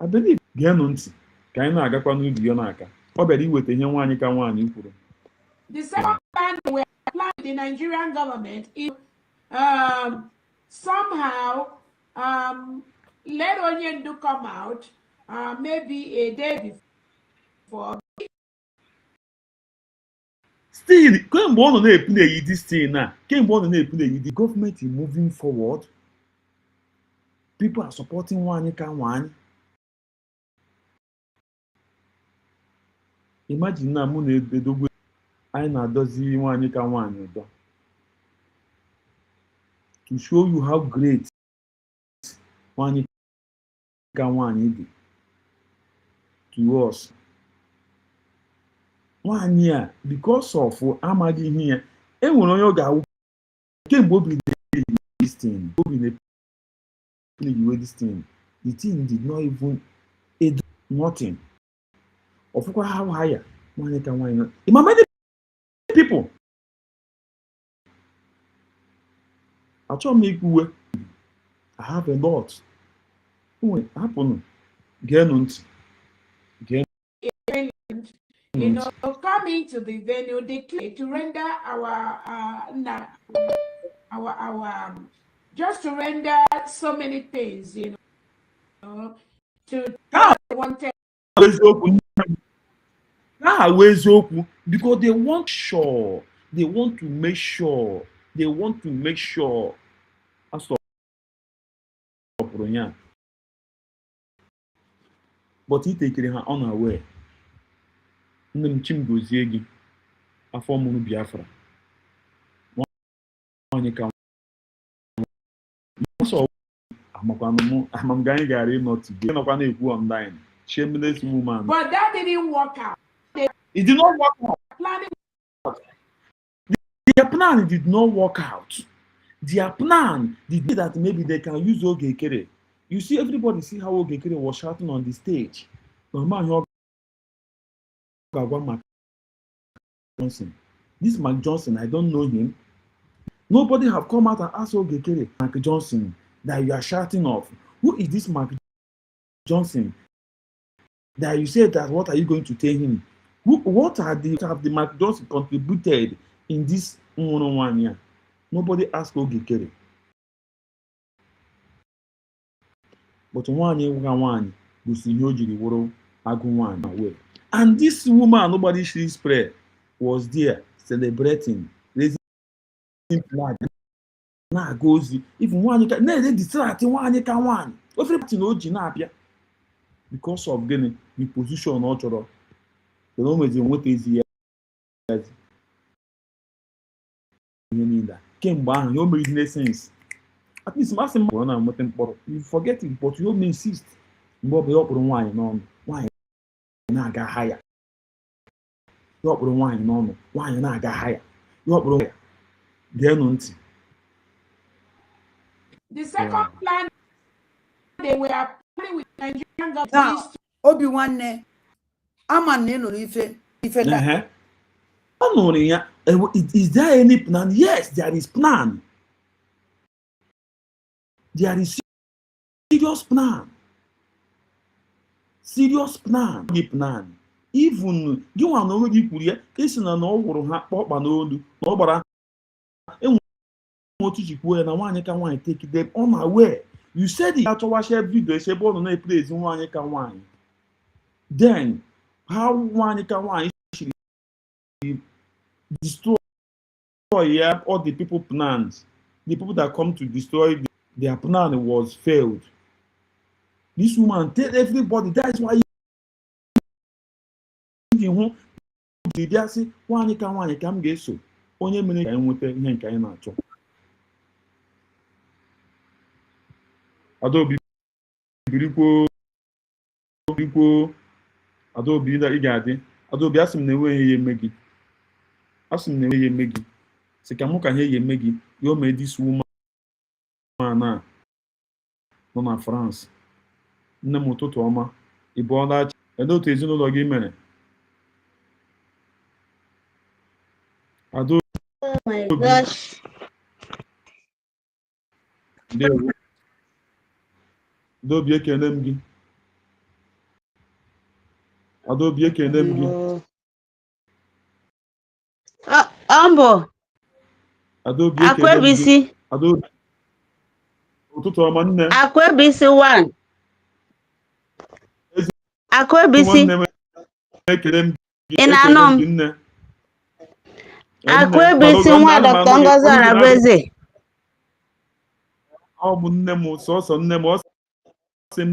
Speaker 5: I believe geenụ ntị ka anyị na-agakwa n'ubi ya n'aka ọ bịara iweta ihe nwaanyị ka nwaanyị kwuru.
Speaker 1: The second plan we applying the Nigerian government is somehow let Onyendu come out maybe a day before.
Speaker 5: Still, kemgbe ọ nọ na-epuneyi this thing na kemgbe ọ nọ na-epuneyi the government is moving forward. People are supporting nwaanyị ka nwaanyị. Imagine na mụ na-edogwe anyị na-adozi nwaanyị ka nwaanyị ụdọ. To show you how great nwaanyị ka nwaanyị dị to us. Nwaanyị a because of amaghị ihe ya enwere onye ọ ga-awụ kemgbe obi na-eyi this thing obi na-eyi this thing the thing did not even do nothing. Ọfụkwa how higher nwaanyị ka nwaanyị. Ima many people achọghị m ikwuwe I have a lot. Hapụnụ geenụ ntị.
Speaker 1: You know, coming to the venue, declare to render just to render so many things, you know, to wanted.
Speaker 5: Eziokwu because they want to make sure asọpụrụ ya but itekere ha unaware. Nne m Chimgozie gị afọ mụrụ Biafra nwaanyị ka ọsọ amakwanụ amam ga anyị gara ịnọ today nọkwa na-ekwu online shameless woman.
Speaker 1: But that didn't work out.
Speaker 5: It did not work out. Their plan did not work out. Their plan did that maybe they can use Ogekere. You see, everybody see how Ogekere was shouting on the stage. Mark Johnson. This Mark Johnson, I don't know him. Nobody have come out and asked Ogekere, Mark Johnson, that you are shouting off. Who is this Mark Johnson? That you said that what are you going to tell him? What have the Mark Johnson contributed in this 101 year? Nobody asked Ogekere. But one was in Yojiri Woro Agunwan away. And this woman, nobody she's prayer, was there celebrating, raising flag. Now goes even one can they distract one can one. Everybody knows Jinapia because of getting the position or the moment in what is here. Came back, you make no sense. At least Massimo, you forget it, but you insist. Bob up wine on wine. Now got higher. You up wine on wine now got higher. You up the
Speaker 1: second plan they were planning with Nigerian government.
Speaker 2: Now, Obi-Wan, Aman no ife that.
Speaker 5: Is there any plan? Yes, there is plan. There is serious plan. Serious plan. Plan. Even you want to know the Puria, listen and all will have pop and old, nobody. And what you and I want to take them unaware. You said it after watch every video, say, born on a place in one can wine. Then, how one can wine should destroy all the people plans. The people that come to destroy their plan was failed. This woman tell everybody that is why you did say one can get so only minute and with the natural. Adobe Biripo Adobe that you got it. Adobe ask him the way you make it. Ask him the way you make it. Say, can hear you make it. You made this woman now. Non France. Nemoto Toma. Ibola. I don't tell you no login. Adobe.
Speaker 9: Oh my gosh.
Speaker 5: Adobe can them. Adobe ekene m gị.
Speaker 9: Ambo.
Speaker 5: Adobe ekene m gị.
Speaker 9: Akwebisi.
Speaker 5: Adobe. Ụtụtụ ọma nne.
Speaker 9: Akwebisi 1. Akwebisi.
Speaker 5: Nwanne m ekene m gị.
Speaker 9: Ị na-anụ m?
Speaker 5: Nne.
Speaker 9: Akwebisi nwa Dr. Ngozi Arabeze.
Speaker 5: Ọ bụ nne m sọsọ nne m ọ sị m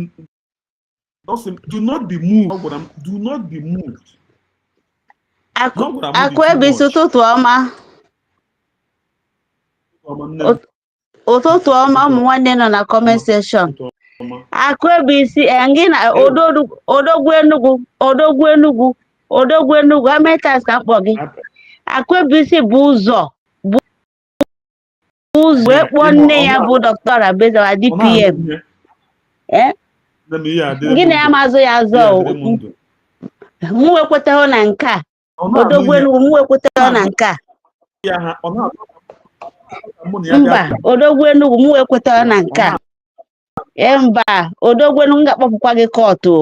Speaker 5: do not be moved. Do not be moved.
Speaker 9: Akwebisi ụtụtụ ọma. Ụtụtụ ọma ụmụ nwanne nọ na comment section. Akwebisi ngị na odogwu Enugu. How many times ka mkpọ gị? Akwebisi bụ ụzọ wee kpọọ nne ya bụ Dr. Arabeze wa DPM. Gị na ya mazụ ya azọ mụ ekwetaghị na nke a. Odogwu Enugu mụ ekwetaghị na nke a. Mba, Odogwu Enugu mụ ekwetaghị na nke a. Mba, Odogwu Enugu ga-akpọpụkwa gị kọtụ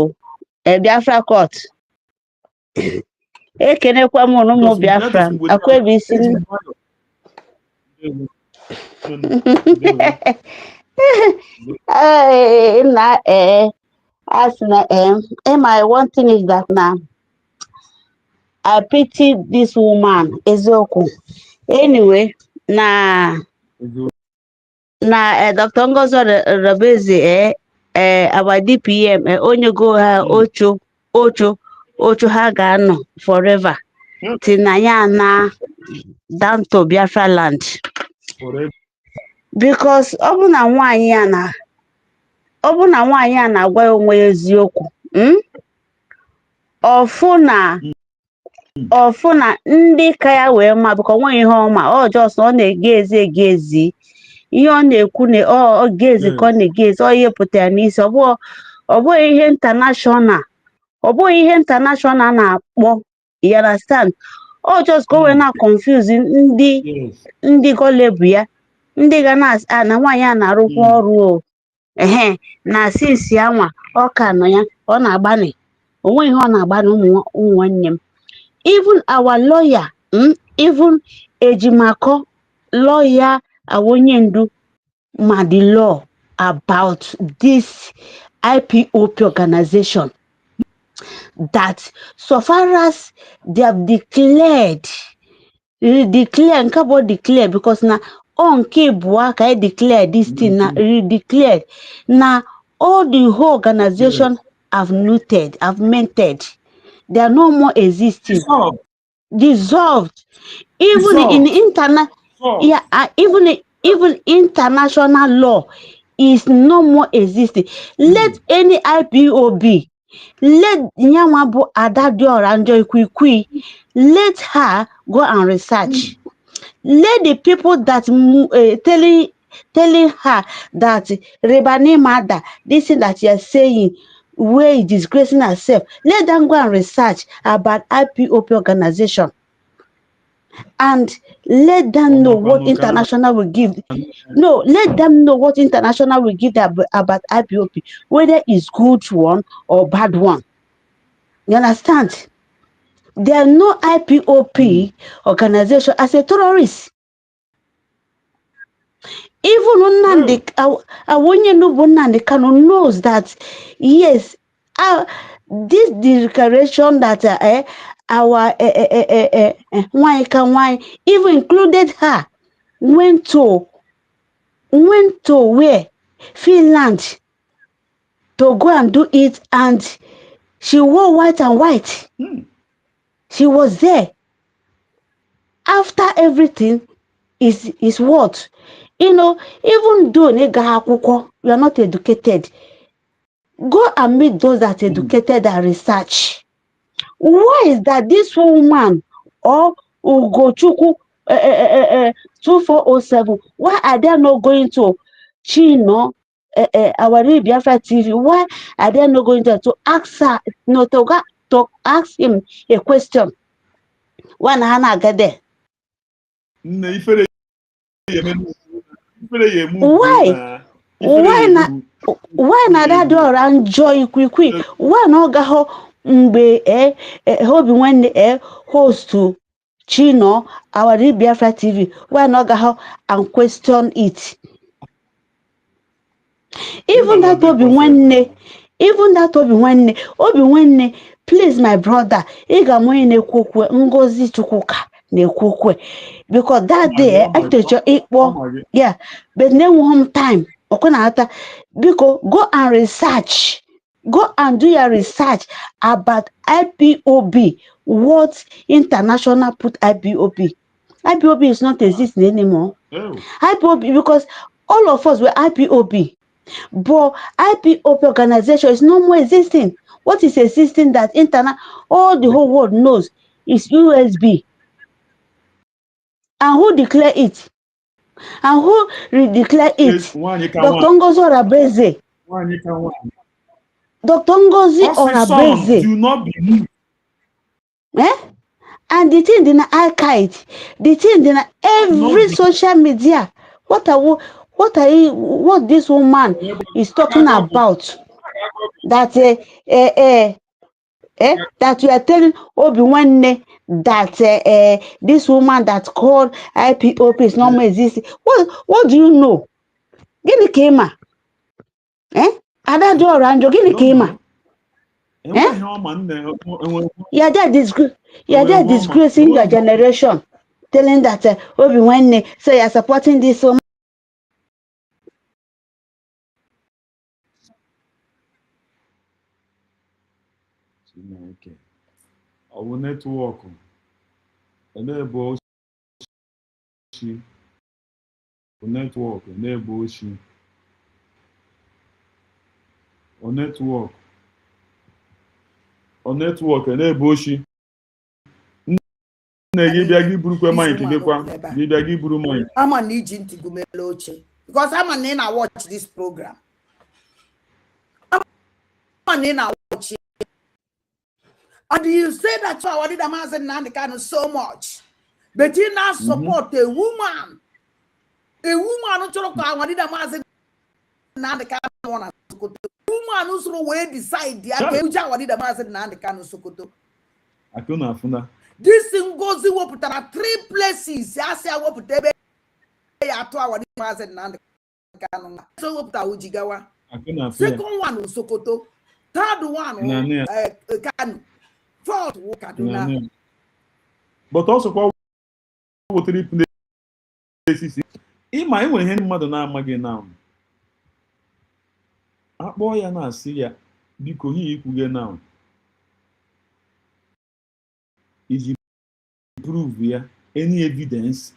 Speaker 9: Biafra kọtụ. Ekenekwa m ụmụ Biafra. Akwebisi my one thing is that now I pity this woman eziokwu. Anyway, na Dr. Ngozi Arabeze our DPM onye go ha ocho ha ga-anọ forever till na ya na down to Biafra land. Because ọ bụ na nwaanyị a na-agwa ya onwe ya eziokwu ọfụ na ndị ka ya wee ma bụkwa nweghị ihe ọma ọ just ọ na-ege ezi ihe ọ na-ekwu na ọ ga-ezi ka ọ na-ege ezi ọ ihe pụtara n'isi ọ bụghị ihe international na-akpọ you understand ọ just go na confuse ndị golebu ya ndị ga na nwaanyị a na-arụkwa ọrụ na sinsi anwa ọ ka nọ ya ọ na-agbani onwe ihe ọ na-agbani ụmụ nwanne m. Even our lawyer even Ejimako lawyer Awonyendu ma the law about this IPOP organization that so far as they have declared because na on Kibwa ka declare this thing na declared na all the whole organization have melted. They are no more existing. Dissolved. Even in even international law is no more existing. Let any IPOB, let Nyamabu Adadiora and Joy let her go and research. Let the people that telling her that Rebani Mada, this thing that you are saying, where is disgracing herself, let them go and research about IPOP organization. And let them know what international will give. No, let them know what international will give about IPOP, whether it's good one or bad one. You understand? There are no IPOP organization as a terrorist. Even Nnamdi Kanu knows that yes, this declaration that our even included her went to where? Finland to go and do it, and she wore white and white. She was there. After everything is what? You know, even though you are not educated, go and meet those that are educated and research. Why is that this woman or Ugochukwu 2407, why are they not going to Chino, our Biafra TV? Why are they not going to ask her, to ask him a question? When Hannah get there? Why na that door and joy quick? Why no go mgbe Obi Nwanne host Chino our Biafra TV why not go and question it. Even that Obi Nwanne, please my brother, ị ga-amụ onye na-ekwu okwu Ngozi Chukwuka na-ekwu okwu because that day after ịkpọ yeah but na-enweghị time ọkwa na-ata biko go and research, go and do your research about IPOB, what international put IPOB. IPOB is not existing anymore. IPOB, because all of us were IPOB. But IPOP organization is no more existing. What is existing that all the whole world knows is USB. And who declare it? And who declare it? Dr. Ngozi Orabeze. Dr. Ngozi Orabeze.
Speaker 5: Do not believe.
Speaker 9: And the thing in the archive, the thing in every social media. What this woman is talking about? That that you are telling Obi Nwanne that this woman that called IPOP is not more existing. What do you know? Gini kema? Ada do oranjo gini kema? You're there disgracing your generation, telling that Obi Nwanne, so you're supporting this woman.
Speaker 5: Okay. Our network. Enable she. Network. Enable she. On network. On network. Enable she.
Speaker 2: I'm an agent to Gumeloche because I'm an in I watch this program. I'm an in I watch it. And you say that you are the man and kind so much, but you now support a woman who talk about the man and the kind of woman who's way decide the man and the kind of Sokoto.
Speaker 5: I couldn't have.
Speaker 2: This thing goes up to 3 places. I say I will put the so up to Ujigawa. Second one was Sokoto. Third one Kanu. Fourth Kaduna.
Speaker 5: But also what 3 places. In my way, any mother now again now. A boy and I see ya because he could get now. Is you prove here any evidence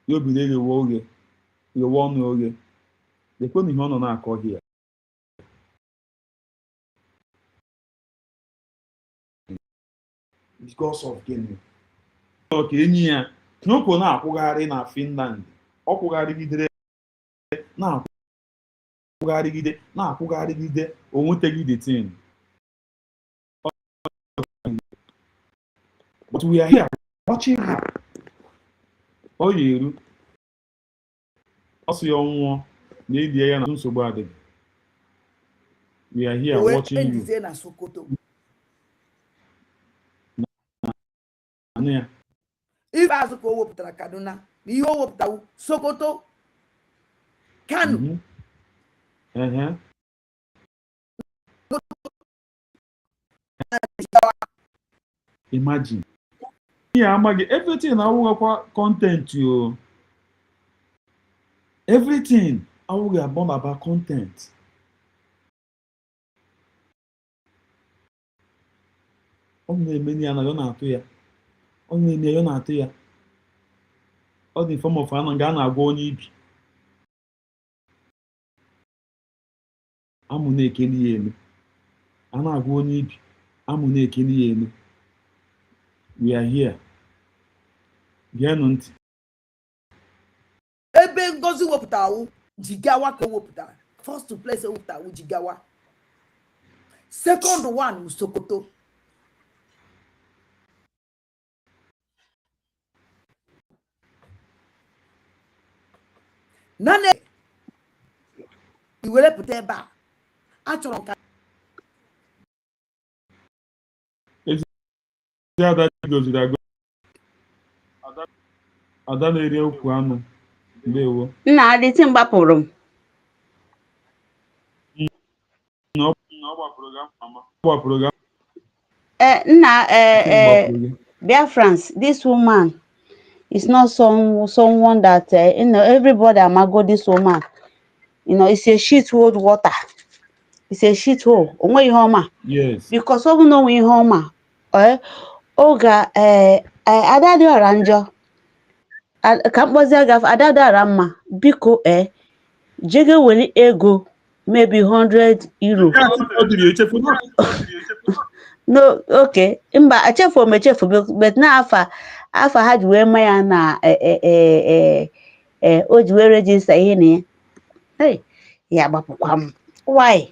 Speaker 5: you'll be there you won't know they couldn't even on our call here because of game okay nya no ko na akwugari na Finland okwugarigide na akwugarigide o nwetegide tin. But we are here watching her. Oh, you also your own lady and so bad. We are here watching you.
Speaker 2: If I go up to Kaduna, you go up to Sokoto, Kanu.
Speaker 5: Imagine. Yeah, everything I want content you. Everything I will get about content. Only many are not here. Only many are not here. All the form of an Ghana go need. I'm not getting I'm not going I'm not getting we are here. Gianont.
Speaker 2: Ebe Ngozi woputawu Jigawa ko woputa. First to place woputawu Jigawa. Second one was Sokoto. Nane iwere pute ba. Achoro ka
Speaker 5: Ada goziri ago. Ada na-eri okwu anụ. Ndewo.
Speaker 9: Nna adịtị mgbapụrụ m. Nna Biafran'S, this woman is not someone that everybody amago this woman. It's a shit old water. It's a shit hole. Onwe ihe ọma.
Speaker 5: Yes.
Speaker 9: Because ọ bụ na onwe ihe ọma. Oga ada dị ọra njọ. Ka mkpọzi agafe ada dị ọra mma. Biko jege weli ego maybe 100 euro. No, okay. Mba achefu mechefu but na afa ha ji wee ma ya na o ji wee register ihe na ya. Hey, ya gbapụkwa m. Why?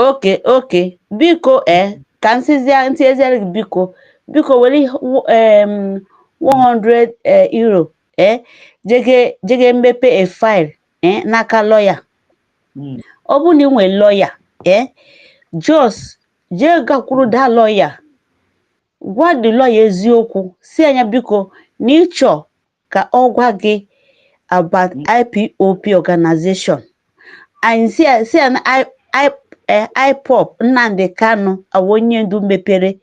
Speaker 9: Okay. Biko ka ntị eziere gị biko weli 100 euro jege mmepe a file n'aka lawyer. Ọ bụ na ị nwere lawyer just jee gakwuru da lawyer, gwa the lawyer eziokwu, si anya biko na ịchọ ka ọ gwa gị about IPOB organization, and si an IPOB Nnamdi Kanu onye ndu mepere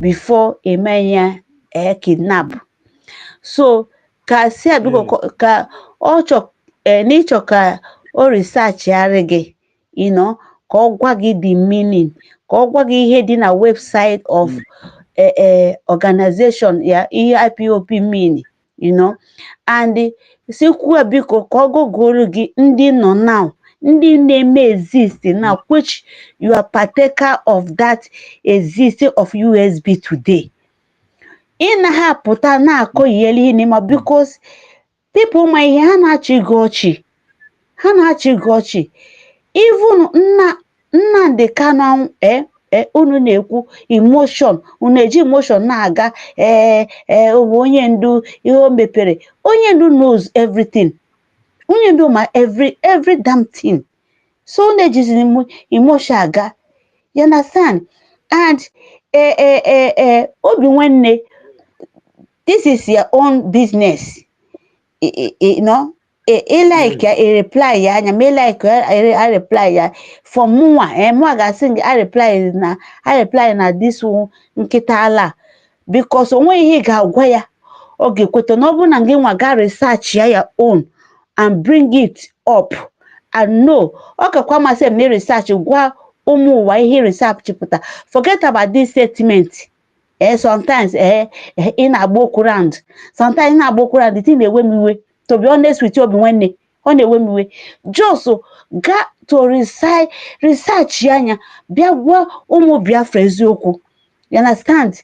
Speaker 9: before emenya kidnap. So ka si biko ka ọ chọ n'ịchọ ka o research yarị gị, ka ọ gwa gị the meaning, ka ọ gwa gị ihe dị na website of organization ya ihe IPOB mean, and sikwa biko ka ọ gụgụrụ gị ndị nọ now, ndị na-eme exist now, which you are partaker of that existing of USB today. Ị na-apụta na-akọ yeli ihe n'ime because people ma ihe ha na-achị gị ọchị. Even Nnamdi Kanu unu na-ekwu emotion, unu eji emotion na-aga onye ndu ihe o mepere. Onye ndu knows everything. Onye ndu ma every damn thing. So na-ejizi emotion aga. You understand? And obi nwanne, this is your own business. Like a reply ya anya me like a reply ya for mwa ga sing I reply na this one nkịta ala, because onwe ihe ga-agwa ya ọ ga-ekweta na ọ bụ na gị nwa ga research ya own and bring it up and know ọ kakwa masị me research gwa ụmụ ụwa ihe research pụta. Forget about this statement. Sometimes in a book round, sometimes in a book round the thing they win me. To be honest with you, on the way, just got to research yanya biagwa umu Biafran'S yoku. You understand?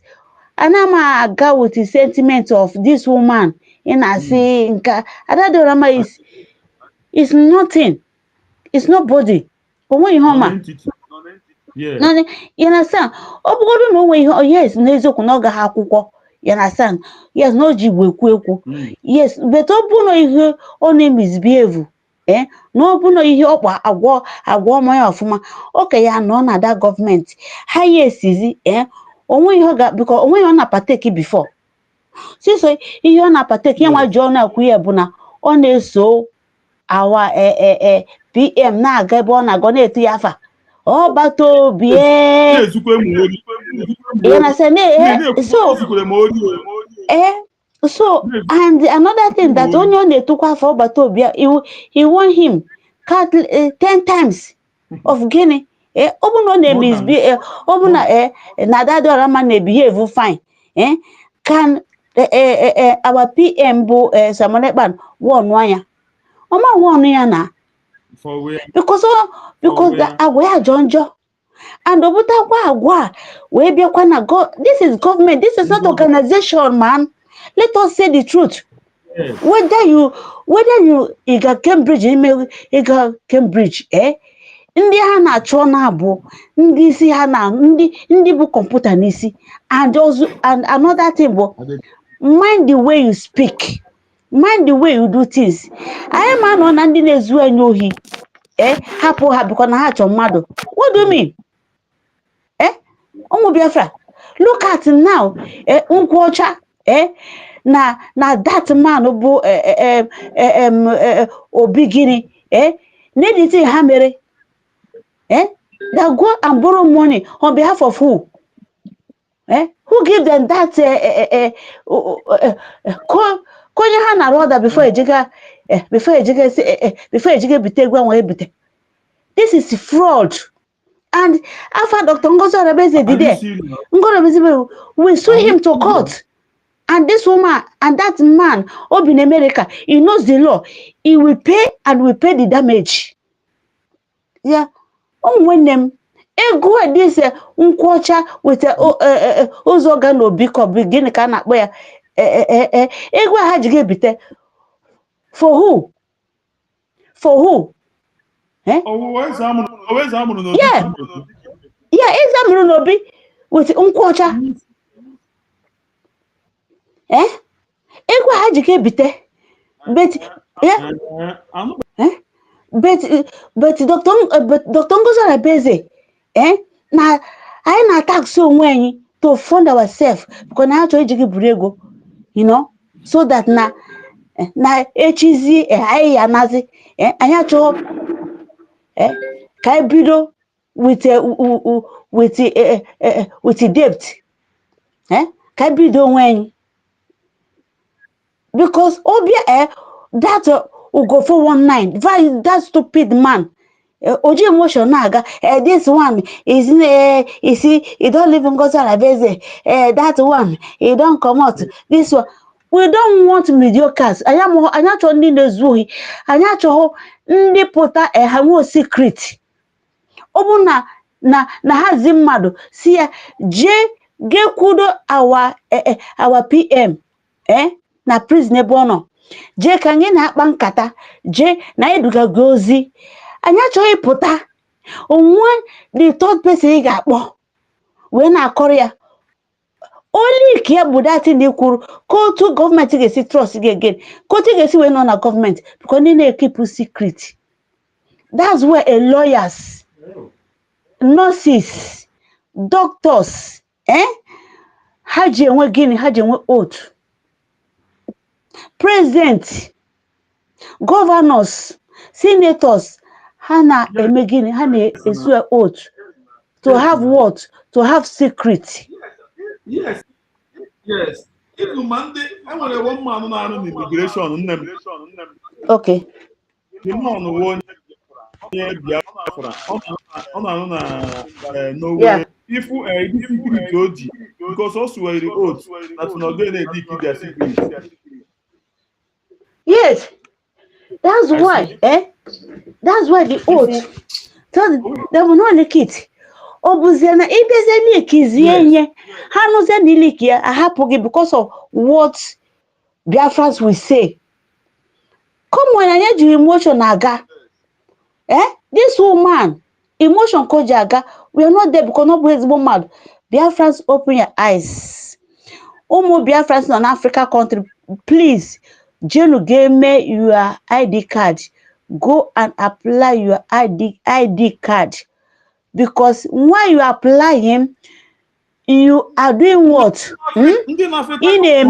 Speaker 9: And I'm a guy with the sentiment of this woman in a saying Adadorama is nothing. It's nobody. But when you home,
Speaker 5: yeah.
Speaker 9: You understand? Obodo no way. Yes, n'eziokwu na ọ ga ha akwụkwọ. You understand? Yes, no jigwekwu. Yes, but obu no ihe ọ na-misbehave. No obu no ihe ọkpa agwọ moya ọfụma. Okay, ya nọ na that government. Ha yes izi onwe ihe ọ ga, because onwe ihe ọ na partake before. So ihe ọ na partake ya nwa ji ọ na-akwu ya bụ na ọ na-eso awa PM na-aga ebe ọ na-agọ na-etu ya afa. Oh, bato bien. So and another thing that only took off for bato bien, he won him 10 times of Guinea. Open no name is open Nadadorama ne behave fine. Can our PM bo Samoneban one wire na. Because the agwa jonjo and obuta agwa we be na go. This is government, this is not organization, man. Let us say the truth. Yes. Whether you got Cambridge, you got Cambridge, ndị ha na-achọ na bụ ndị isi ha na ndị bụ kọmputa n'isi. And also and another thing bụ mind the way you speak, mind the way you do things. I am on ndị na-ezu enyi ohi. hapụ ha because na ha chọ mmadụ. What do you mean? Ụmụ Biafra, look at now, nkwụ ọcha, na that man bụ Obi gịnị, n'editi ha mere, that go and borrow money on behalf of who? Who give them that konye ha na order before ejiga bite egwu anwa ebite? This is fraud. And after Dr. Ngozi Orebeze did there, we sue him to court. And this woman and that man up in America, he knows the law. He will pay and will pay the damage. Yeah. When them go at this unquacha with Ozoga no biko begin can at where ego had you get for who? For who?
Speaker 5: Yeah,
Speaker 9: example no be with unquacha. Ego had you get but yeah. But Dr. Ngozi Orebeze, na I na tax so when to fund ourselves because na to ejigi burego, you know, so that na HZ ai anazi anya to kai bido with debt, kai bido when because obia that will go for 19 that stupid man oji emotion naga this one is you see he don't live in Ngozi Orebeze, that one he don't come out, this one we don't want mediocres. Anya cho ndị na-ezuhi, anya cho ndị pụta ha nwe secret. Ọ bụ na hazi mmadụ si ya je gekwudo our PM na prison ebe ọ nọ. Je ka anyị na-akpa nkata, je na eduga gozi. Anya chọghị pụta onwe the third person ị ga-akpọ wee na-akọrọ ya. Only kia budati ni kwuru ko to government ga-esi trust gị again. Ko ti ga-esi wee nọ na government because ndị na-keep secret. That's where a lawyers, nurses, doctors, ha ji enwe gịnị, ha ji enwe oath. President, governors, senators, ha na-eme gịnị, ha na-esu oath to have what? To have secret.
Speaker 5: Yes. Even Monday, I want to one man on immigration.
Speaker 9: Okay.
Speaker 5: The man won Biafra. No way. If we secret OG, because also were the oath that not going to keep their secret.
Speaker 9: Yes, that's why. That's why the oath. So they will not leak it. Obuzena ibeze leak is yenye. Hanuze ni leak ya ahapogi because of what Biafrans will say. Come when I need emotion aga. This woman, emotion koji aga. We are not there because nobody's mad. Biafrans, open your eyes. Omo Biafrans in an Africa country, please. Jenu game your ID card. Go and apply your ID card. Because when you apply him, you are doing what? In a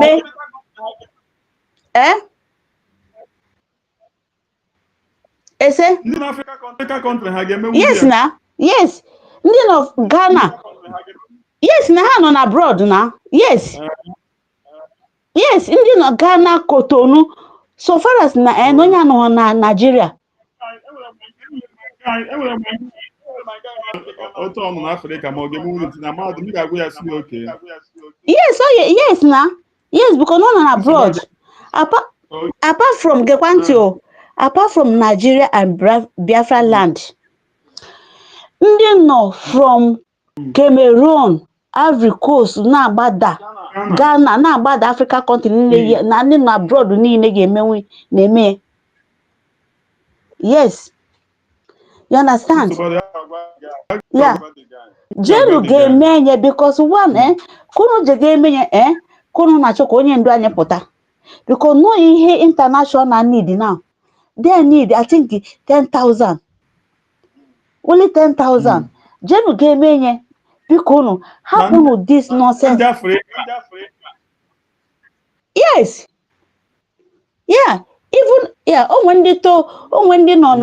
Speaker 9: yes, now. Yes. Indian of Ghana. Yes, now I'm on abroad now. Yes. Yes, Indian of Ghana, Cotonou. So far as na Nigeria. Yes, yes, now. Yes, because no abroad. Apart from Gekwantio, apart from Nigeria and Biafra land, Indian no from Cameroon, Ivory Coast, na Bada, Ghana, na Bada Africa continent, na na abroad ni neme. Yes. You understand? Yeah. Jelu game because one kuno je game kuno na choko onye ndu anya pota. Because no ihe international need now. They need I think 10,000. only 10,000 jenu ga-eme nye biko unu hapụnụ this nonsense. Yes, yeah, even yeah, onwe ndị nọ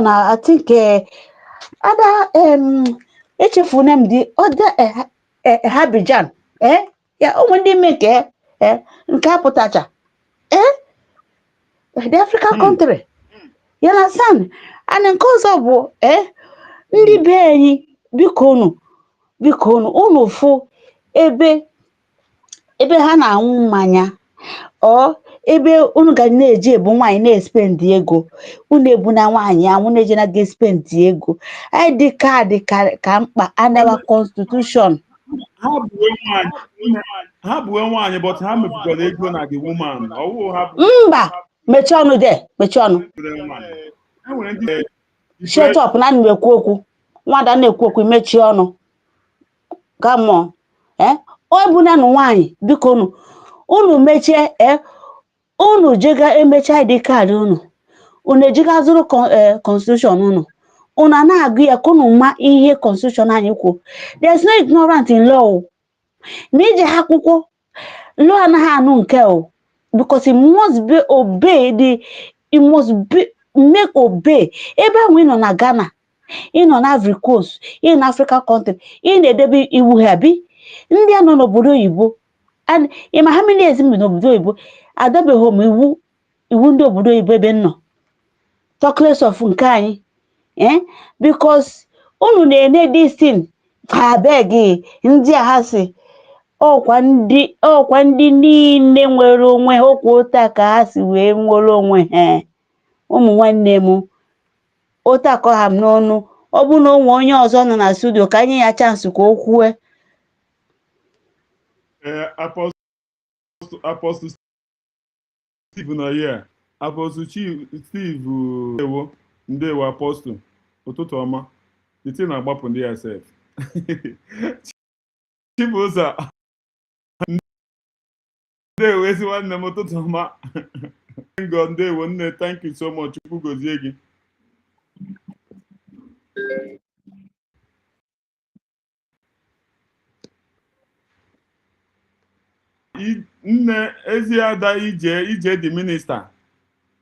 Speaker 9: na I think other echefuna m the other Abidjan yeah, onwe ndị make nke apụtacha the African country, you understand? And nke ọzọ bụ ndị be anyị biko unu unu fụ ebe ha na-aṅụ mmanya ebe unu ga na-eji ebu nwaanyị na-espendi ego, unu ebu na nwaanyị anwụ na-eje na ga-espendi ego. ID card ka mkpa anaba constitution.
Speaker 5: Ha bụ nwaanyị but ha mefukwara ego na the woman.
Speaker 9: Mba, mechie ọnụ de, mechie ọnụ. Shut up, na na-ekwu okwu. Nwada na-ekwu okwu, mechie ọnụ. Come on. O bụ na nwaanyị biko unu mechie unu jega emecha ID card unu ejega zụrụ constitution unu na-agụ ya ka unu ma ihe constitution anyị kwuo. There's no ignorant in law. Ma ije ha akwụkwọ law anaghị anụ nke because it must be obeyed. It must be make obey. Ebe ahụ ị nọ na Ghana, ị nọ na Ivory Coast, ị na African country, ị na-edebe iwu ha bi ndị a nọ n'obodo oyibo. And ịma how many years m bi n'obodo oyibo adabeghị m iwu ndị obodo oyibo ebe nọ. Talk less of nke anyị because unu na-ene this thing abeg ndị a ha si ọkwa ndị niile nwere onwe ha okwu ụta ka ha si wee nwere onwe ha. Ụmụ nwanne m ụta akọ ha m n'ọnụ. Ọ bụ na onwe onye ọzọ nọ na studio ka anyị ya chance ka o kwue.
Speaker 5: Apostle Steve nọ here. Apostle Steve ndewo Apostle ụtụtụ ọma. The thing na-agbapụ ndị ya sef. Chibuza ndewo ezi nwanne m ụtụtụ ọma. Ndewo nne, thank you so much. Chukwu gozie gị. Nne ezi ada ije dị minista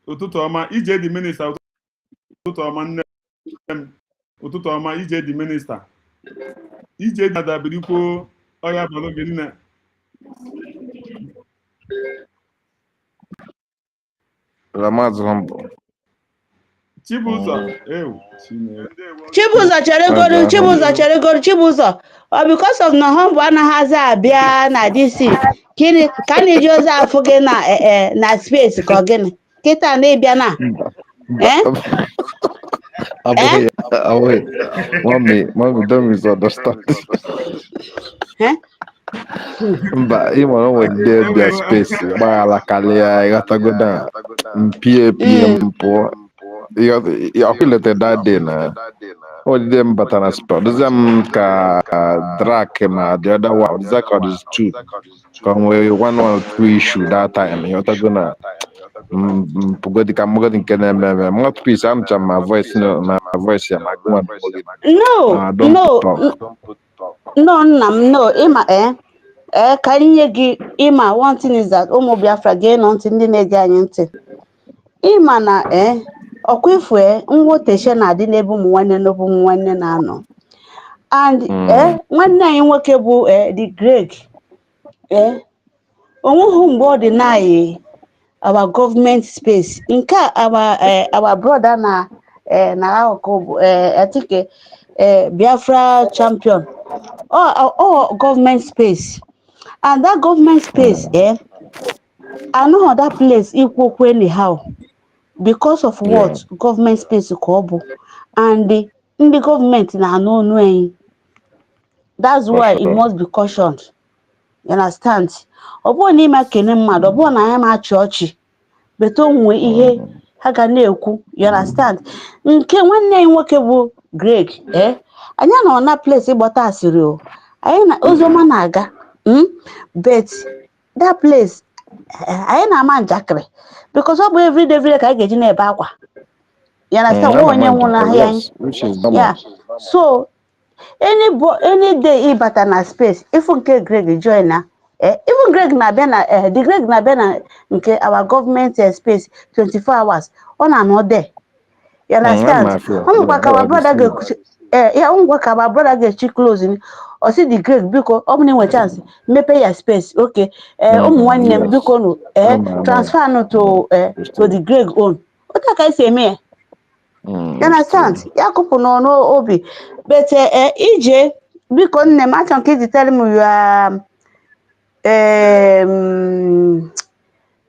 Speaker 5: ụtụtụ ọma. Ije dị minista ụtụtụ ọma nne m ụtụtụ ọma. Ije dị minista ije dị adabirikwo ọya balụ gị nne.
Speaker 9: Chibuzo cheregoro because of na humble anaghịzi abịa na DC gịnị ka a na-eji ozi afụ gị na space ka gịnị kịta na-ebịa na
Speaker 10: Mommy, don't misunderstand. Mba, ị mara onwe their space gbaghala karịa ịghọtago na mpie mpụọ. I feel that day na odide m bata na spot dozie m ka Drac na the other one dozie ka these two ka nwee one two issue that time ịghọtago na mpụgodi ka mmụgodi nke na-eme mouthpiece amcha ma voice ya ma gụnwa
Speaker 9: no nna m no ịma ka nye gị ịma one thing is that ụmụ Biafra gee nọ ntị ndị na-ege anyị ntị ịma na ọkwa ifue mwoteshe na-adị n'ebe ụmụ nwanne na-anọ and nwanne anyị nwoke bụ the Greg onweghị mgbe ọ dị na our government space nke our brother na akụkụ I think Biafra champion government space and that government space I know that place ikwu anyhow because of what government space ka ọ bụ and ndị government na-anụ ọnụ anyị. That's why it must be cautioned. You understand? Ọ bụrụ na ime kene mmadụ ọ bụrụ na anyị ma-achị ọchị beto onwe ihe ha ga na-ekwu. You understand? Nke nwanne anyị nwoke bụ Greg anyị nọ na place ịgbata asịrị anyị na oziọma na-aga but that place anyị na-ama njakịrị because ọ bụ everyday ka anyị ga-eji na-ebe akwa You understand?
Speaker 10: Yes, which is normal.
Speaker 9: Yeah. So any day bata na space, if nke Greg join na, even Greg na be na the Greg na be na nke our government space 24 hours on another. You understand? Our brother get our brother get close in or see the Greg because opening one chance me pay your space. Okay. One name because no transfer no to the Greg own. What can I say me? You understand? Yakupu no obi. But EJ, because name I can keep telling me you are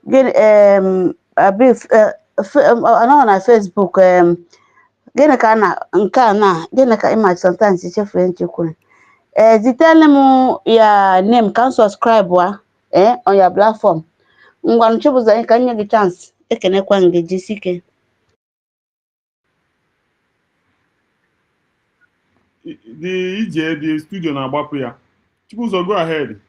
Speaker 9: get a bit on Facebook gịnị ka na nke a na gịnị ka ịma sometimes ichefu nchekwa tell me your name can subscribe on your platform ngwa nchụbụzọ ka nye gị chance ekenekwa gị jisike.
Speaker 5: The studio na-agbapụ ya. Chibuzo, go ahead.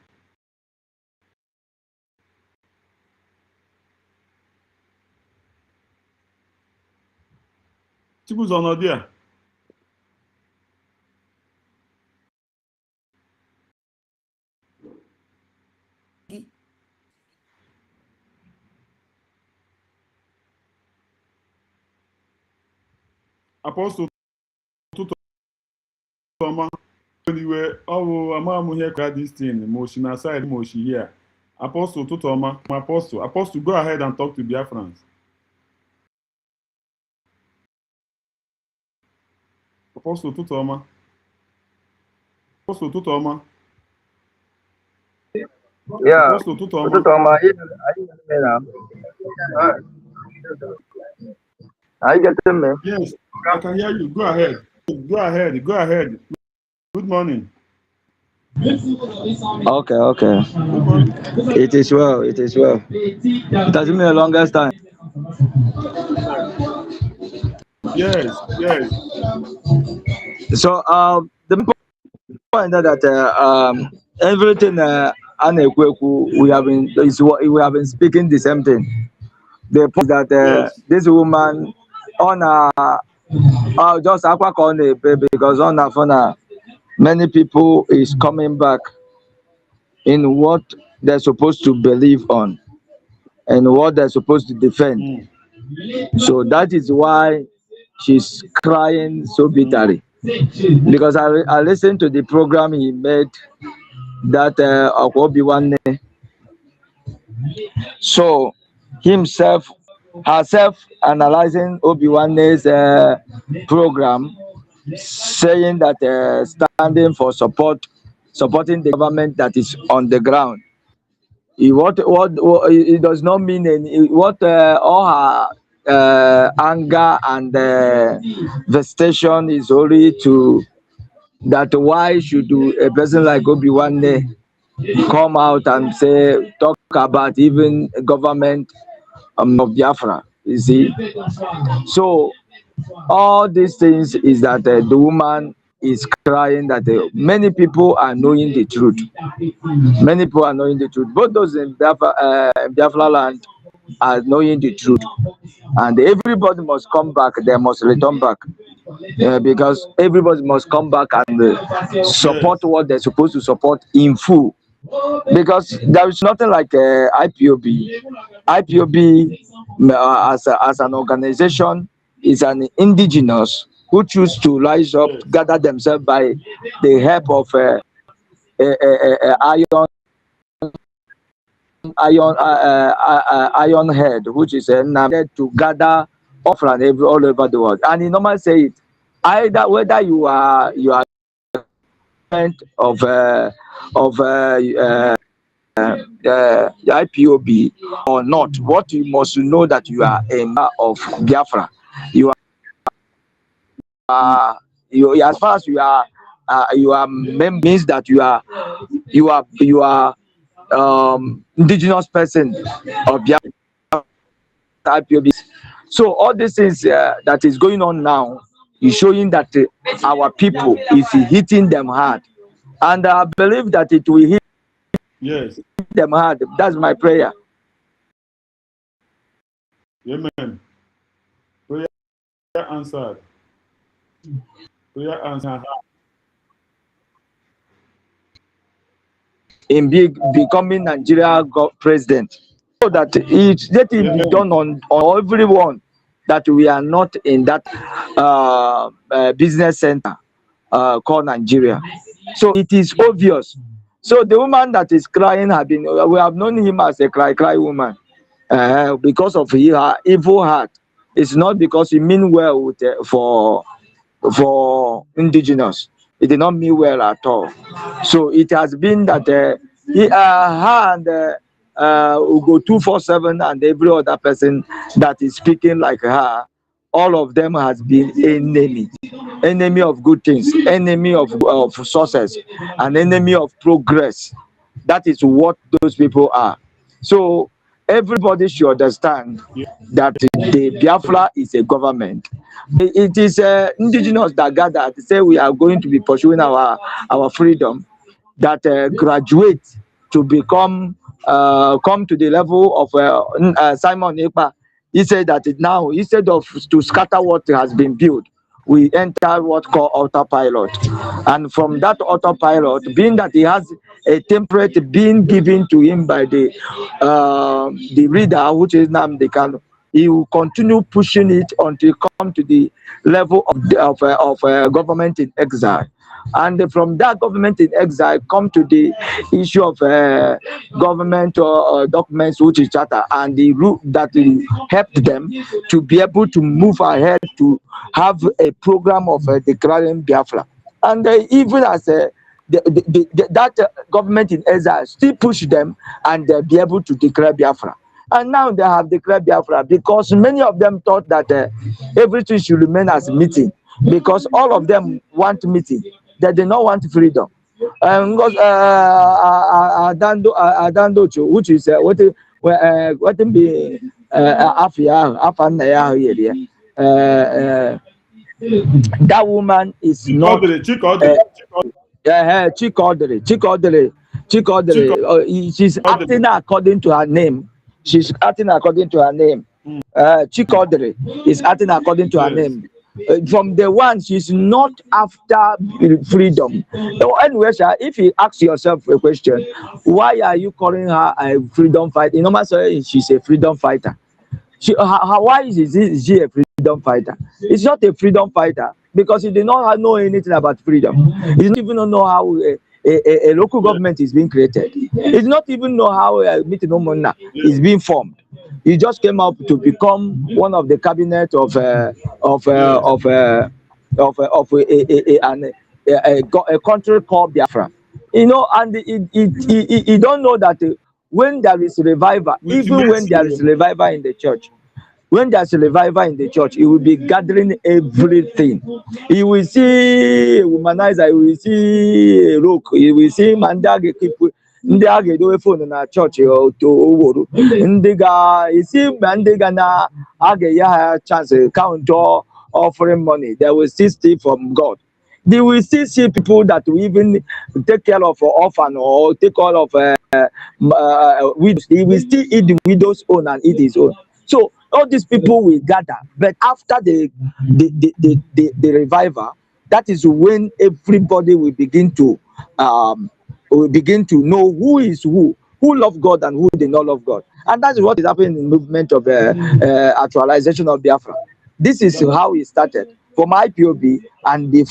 Speaker 5: Chibuzo nọ there. Apostle Toma, anyway, oh, I'm here got this thing, motion aside, motion here. Apostle Toma, my apostle, go ahead and talk to Biafran'S. Apostle Toma. Apostle Toma.
Speaker 11: Yeah.
Speaker 5: Apostle Toma.
Speaker 11: Are you getting me?
Speaker 5: Yes, I can hear you. Go ahead. Go ahead. Go ahead. Good morning.
Speaker 11: Okay.
Speaker 5: Good morning.
Speaker 11: It is well. It has been the longest time.
Speaker 5: Yes. So
Speaker 11: the point that everything we have been speaking the same thing. The point that this woman on just on the baby because on a phone many people is coming back in what they're supposed to believe on and what they're supposed to defend. So that is why she's crying so bitterly. Because I listened to the program he made that of Obi-Wan. So herself analyzing Obi-Wan's program, saying that standing for supporting the government that is on the ground. It does not mean all her anger and vestation is only to that why should a person like Obi-Wan come out and talk about even government of Biafra, you see. So all these things is that the woman is crying that many people are knowing the truth. Many people are knowing the truth. Both those in Biafra land are knowing the truth. And everybody must come back. They must return back. Because everybody must come back and support what they're supposed to support in full. Because there is nothing like IPOB. IPOB as an organization is an indigenous who choose to rise up, gather themselves by the help of iron head, which is to gather offering all over the world. And he normally say it either whether you are of IPOB or not. What you must know that you are a member of Biafra. You are as far as you are means that you are indigenous person of Biafra IPOB. So all these things that is going on now is showing that our people is hitting them hard, and I believe that it will hit them hard. That's my prayer.
Speaker 5: Amen. answered. Prayer answered.
Speaker 11: In becoming Nigeria president, so that let it be done on everyone that we are not in that business center called Nigeria. So it is obvious. So the woman that is crying we have known him as a cry woman because of her evil heart. It's not because he mean well with, for indigenous. It did not mean well at all. So it has been that her and Ugo 247 and every other person that is speaking like her, all of them has been enemy of good things, enemy of success, and enemy of progress. That is what those people are. So everybody should understand that the Biafra is a government. It is indigenous that gathered to say we are going to be pursuing our freedom, that graduate to become come to the level of Simon Ekpa. He said that now instead of to scatter what has been built, we enter what called autopilot, and from that autopilot, being that he has a template being given to him by the reader, which is Nnamdi Kanu, he will continue pushing it until he come to the level of government in exile. And from that government in exile, come to the issue of government documents, which is charter, and the route that helped them to be able to move ahead to have a program of declaring Biafra. And even as that government in exile still push them and be able to declare Biafra. And now they have declared Biafra because many of them thought that everything should remain as meeting, because all of them want meeting. They do not want freedom. Because Adandocho, which is what be that woman is not Chikodere. She's acting according to her name. She's acting according to her name. Chikodere is acting according to her name. From the one, she's not after freedom. Anyway, if you ask yourself a question, why are you calling her a freedom fighter? You know, she's a freedom fighter. Why is she a freedom fighter? It's not a freedom fighter because he did not know anything about freedom. He didn't even know how a local government is being created. He did not even know how a meeting is being formed. He just came up to become one of the cabinet of a country called Biafra. You know, and he don't know that when there is revival, even when there is revival in the church, when there's a revival in the church, he will be gathering everything. He will see a womanizer, he will see a rook, he will see mandage people. Ndị a ga-edowe phone na chọọchị Oworu, ndị ga-esi mgbe ndị ga na a ga-enye ha chance count offering money, they will still steal from God. They will still see people that will even take care of orphan or take care of widows. He will still eat the widow's own and eat his own. So all these people will gather, but after the revival, that is when everybody will begin to know who is who love God and who did not love God. And that's what is happening in the movement of actualization of Biafra. This is how it started from IPOB, and it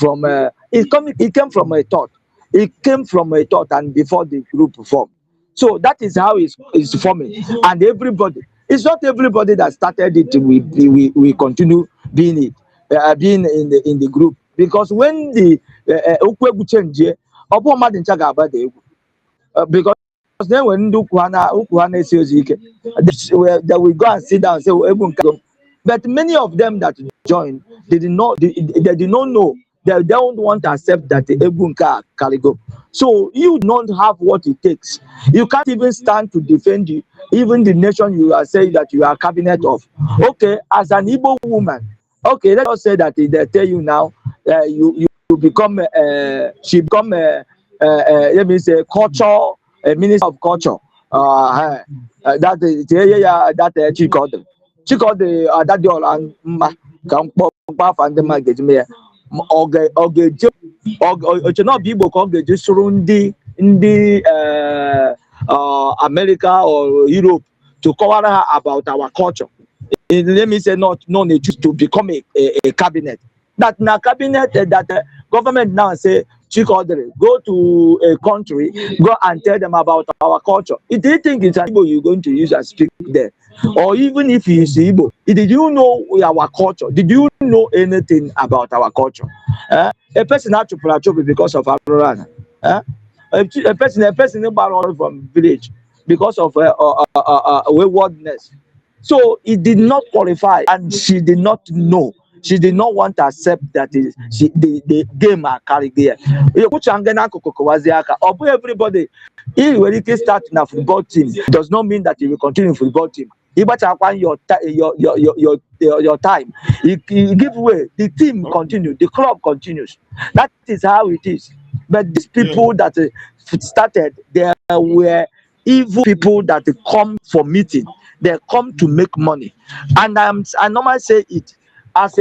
Speaker 11: came from a thought. It came from a thought, and before the group formed. So that is how it's forming. And everybody, it's not everybody that started it. We continue being it, being in the group, because when the change, because then when they will go and sit down and say, but many of them that joined, they did not know. They don't want to accept that the Ebunka Kaligo. So you don't have what it takes. You can't even stand to defend even the nation you are saying that you are cabinet of. Okay, as an Igbo woman, okay, let us say that they tell you now, you become she become let me say culture, a minister of culture. That Chikode that and magazine America or Europe to cover her about our culture. Let me say not to become a cabinet. That now cabinet that government now say go to a country, go and tell them about our culture. If they think it's an Igbo you're going to use and speak there, or even if it's Igbo, did you know our culture? Did you know anything about our culture? A person had to trouble because of Arurana. A person from village because of waywardness. So it did not qualify, and she did not know. She did not want to accept that the game are carried there. Everybody, if you can start in a football team, does not mean that you will continue football team. You better find your time. You give way, the team continues, the club continues. That is how it is. But these people that started, they were evil people that come for meeting. They come to make money, and I normally say it as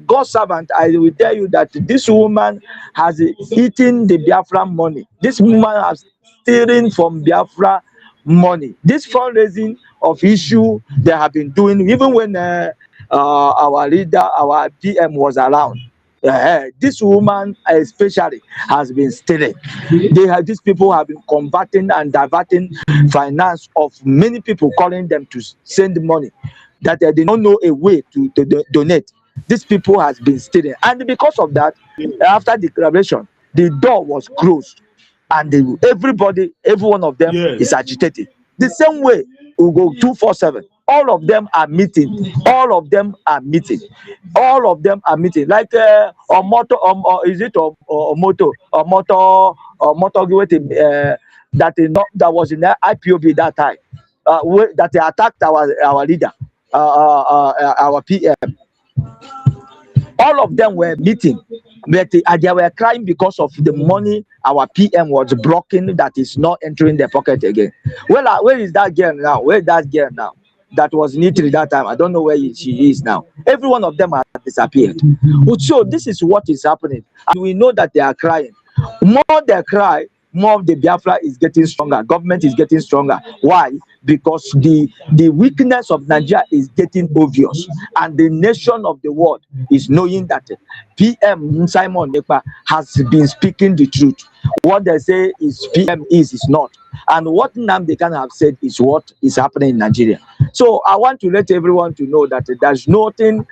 Speaker 11: God's servant. I will tell you that this woman has eaten the Biafran money. This woman has stealing from Biafra money. This fundraising of issue they have been doing, even when our leader, our PM was around. This woman especially has been stealing. These people have been converting and diverting finance of many people, calling them to send money that they did not know a way to donate. These people has been stealing, and because of that, after declaration, the door was closed, and every one of them is agitated. The same way we go 247. All of them are meeting. All of them are meeting. All of them are meeting. Like is it a moto that was in the IPOB that time. That they attacked our leader, our PM. All of them were meeting, but they were crying because of the money our PM was blocking, that is not entering their pocket again. Well, where is that girl now? Where is that girl now? That was in Italy that time. I don't know where she is now. Every one of them has disappeared. So this is what is happening. And we know that they are crying. More they cry, more of the Biafra is getting stronger. Government is getting stronger. Why? Because the weakness of Nigeria is getting obvious, and the nation of the world is knowing that PM Simon Ekpa has been speaking the truth. What they say is PM is not, and what Nnamdi Kanu have said is what is happening in Nigeria. So I want to let everyone to know that there's nothing,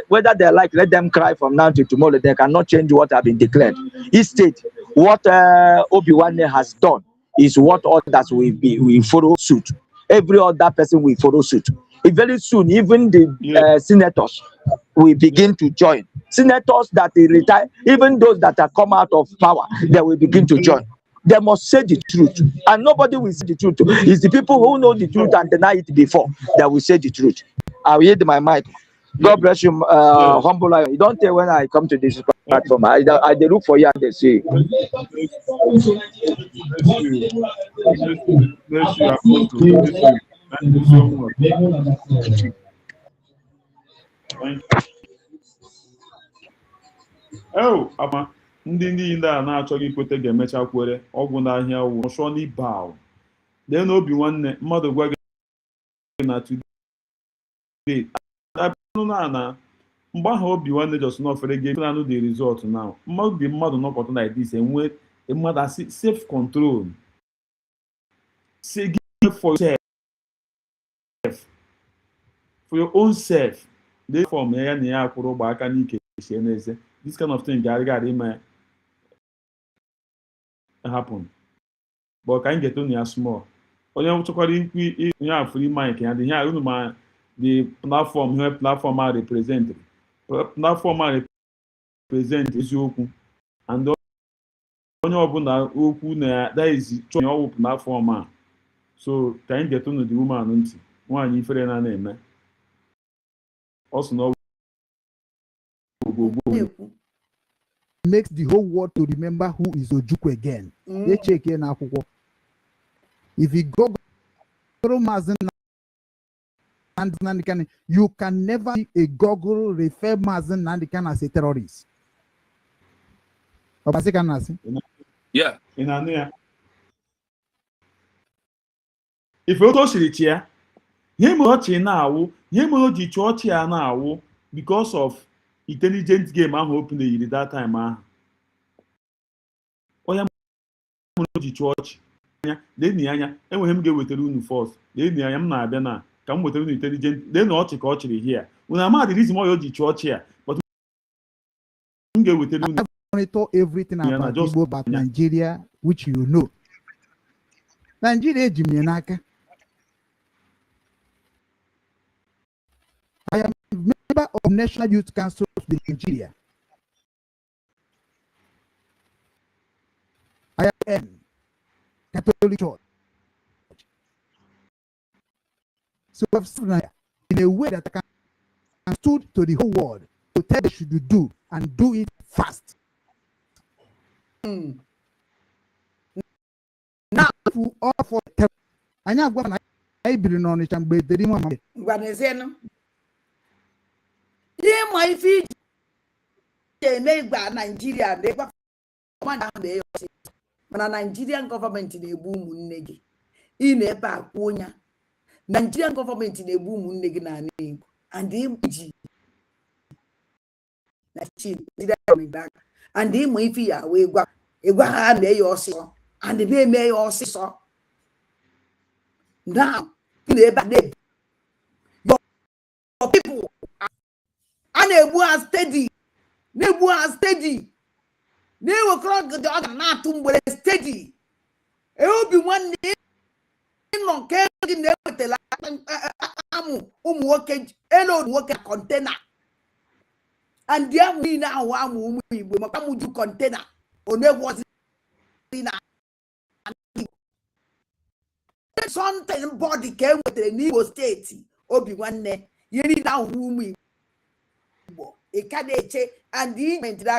Speaker 11: whether they like, let them cry from now to tomorrow. They cannot change what have been declared. Instead, what Obi-Wan has done is what others will follow suit. Every other person will follow suit. Very soon, even the senators will begin to join. Senators that retire, even those that have come out of power, they will begin to join. They must say the truth, and nobody will say the truth. It's the people who know the truth and deny it before that will say the truth. I will yield my mic. God bless you, humble lion. You don't tell when I come to this platform. I they look for you and they see.
Speaker 5: Bless you, Apostle. Bless you. Thank you so much. Thank you. Oh, Ama, ndị niile a na-achọghị ikweta ga-emecha kwere ọgwụ n'ahịa ụwụ ọsọ n'ibe ahụ. Lee n'obi nwanne mmadụ gwa gị na today na mgbe ahụ obi nwanne just n'ofere gị na the result now. Mmadụ nọkọta like this enwe mmadụ asị self control. Say give for yourself. For your own self. They form ya na ya akwụrụ ụgbọ aka n'ike sie n'eze. This kind of thing may happen. But can get on your small. Only to call you have free mic and the platform here platform are represented. Platform are represent is open. And only open that is your platform. So can get on the woman one if you're name. Also no
Speaker 8: makes the whole world to remember who is Ojukwu again. They check in Akwụkwọ. If you go through Mazin Nandikan, you can never see a Google refer Mazen Nandikan as a terrorist.
Speaker 5: Yeah. In Ania. If you go to the chair, him now, church now because of intelligent game I'm hoping that time. Oh, church. Then anya enweghị m ga-ewetara unu first lee anya m na-abịa na ka m wetara unu intelligent lee na ọchị ka ọ chịrị here unu amadị reason why o ji chụọ ọchị ya but m ga-ewetara unu
Speaker 8: monitor everything about Igbo, about Nigeria, which you know. Nigeria eji m n'aka. I am a member of National Youth Council of Nigeria. I am Catholic Church. So I've stood in a way that I can stood to the whole world to tell them should do and do it fast. Now, for all for I know what I believe on it and break the demon.
Speaker 2: Gwanezeno. Ye my feet. Ye make bad Nigeria. They were mana Nigerian government na-egbu ụmụnne gị ị na-ebe akwa onya Nigerian government na-egbu ụmụnne gị na Igbo and ji na and ịmụ ife ya wee gwa ha mee ya ọsịsọ and na-eme ya ọsịsọ now ị na-ebe your people a na-egbu ha steady na-egbu ha steady na-ewekọrọ gị ọ ga na-atụ mgbere steady obi nwanne ịnọ nke gị na-ewetala amụ ụmụ nwoke elu nwoke kọntena and ya niile ahụ amụ ụmụ Igbo maka mụju kọntena onegwozi na something body ka enwetara n'Igbo steeti obi nwanne ihe niile ahụ ụmụ Igbo ị ka na-eche and imentara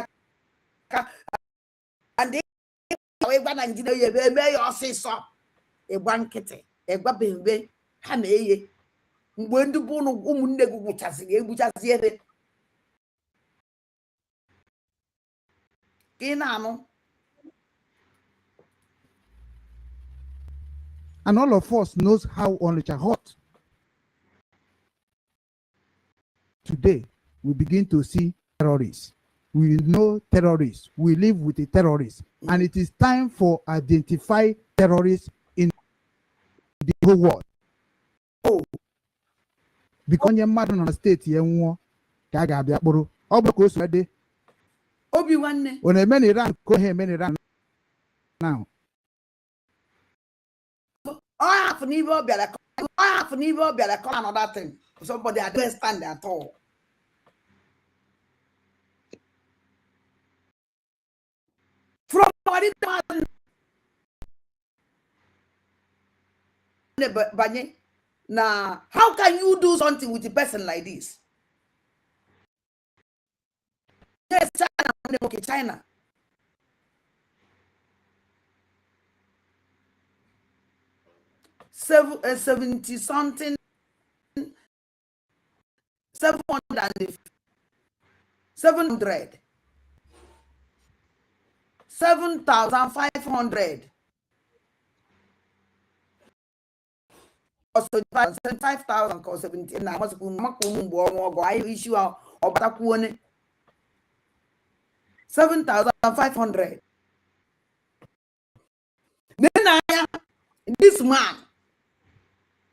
Speaker 2: and ịgwa Nigeria ya eme ya ọsịsọ ịgwa nkịtị ịgwa bebe ha na-eye mgbe ndị bụ ụmụnne gị gwụchaziri egbuchazi ebe ka ị na-anụ.
Speaker 8: And all of us knows how Onitsha hot. Today, we begin to see terrorists. We know terrorists. We live with the terrorists. And it is time for identify terrorists in the whole world. Oh. Because you're mad on the state, you're
Speaker 2: Obi-Wan.
Speaker 8: When a many run, go ahead, many run now.
Speaker 2: I have never been a call another thing. Somebody I don't stand at all. From what now, how can you do something with a person like this? Yes, China, okay, China. Seven, 70 something 700 7,500 or 75,000 or 17 now must be issue or 7,500. Then this man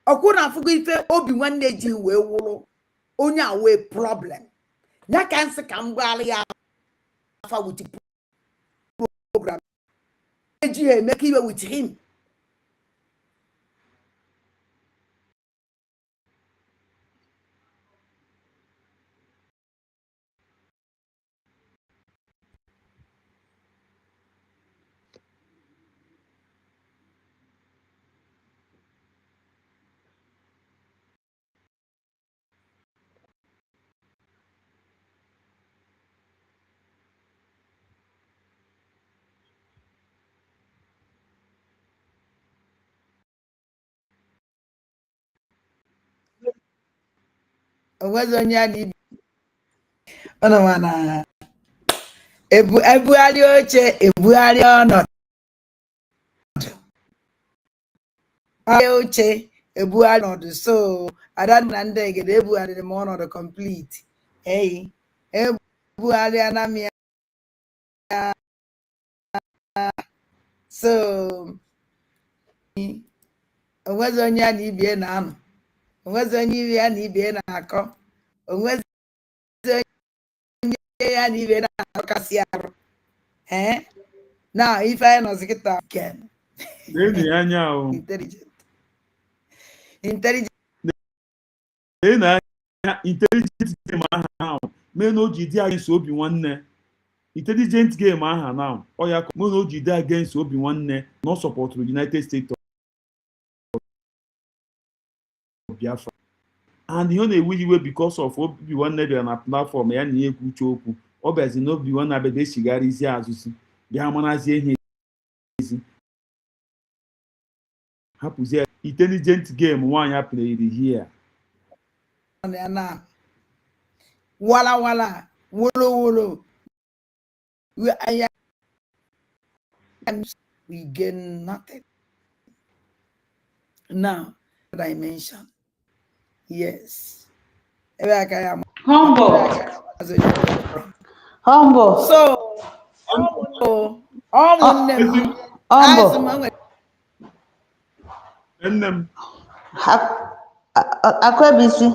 Speaker 2: Okuna fugu ife Obi-Wan ji wee wụrụ onye a wee problem. Ya ka nsị ka m gwara ya afa with program. Eji make iwe with him. onwezi onye a na-ibi ọnụ mana ebugharị oche ebugharị ọnọdụ oche ebugharị ọnọdụ so ada na ndị egede ebugharịrị m ọnọdụ complete eyi ebugharịana m ya so onwezi onye a na ibie na-anọ onwezi onye ibe ya na ibie na-akọ onwezi onye ya na ibe na-akọkasị arụ na ife anyị nọzi kịta ken
Speaker 5: na-enyi anya ahụ
Speaker 2: intelligent
Speaker 5: na-enyi anya intelligent game aha ahụ mee na o ji dị against obi nwanne intelligent game aha na ọ ya mee na o ji dị against obi nwanne na ọ sọpọtụrụ United States of Biafra and ihe ọ na-ewe iwe because of obi nwanne bịara na platform ya na ihe ekwu uche okwu ọ bịazi na obi nwanne abịa echigharịzi azụzi bịa marazie ihe ezi hapụzie intelligent game nwaanyị a playiri here
Speaker 2: na wala wala wolo wolo we gain nothing now dimension yes
Speaker 9: humble
Speaker 2: so ụmụnne m
Speaker 5: nne m
Speaker 9: Akwebisi.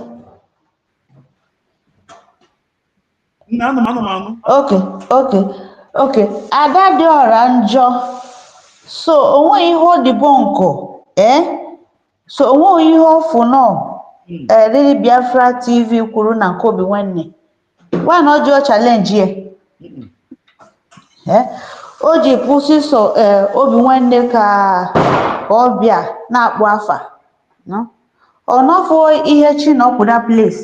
Speaker 5: nne anụmanụ
Speaker 9: Okay. Ada dị ọra njọ so onwe ihe ọ dịbọ nkọ so onwe ihe ọfụ nọ Lily Biafra TV kwuru na nke obi nwanne why na ọjọọ challenge ya o ji kwụsị so obi nwanne ka ọ bịa na-akpụ afa no ọ nọfọ ihe chi na ọkwụ that place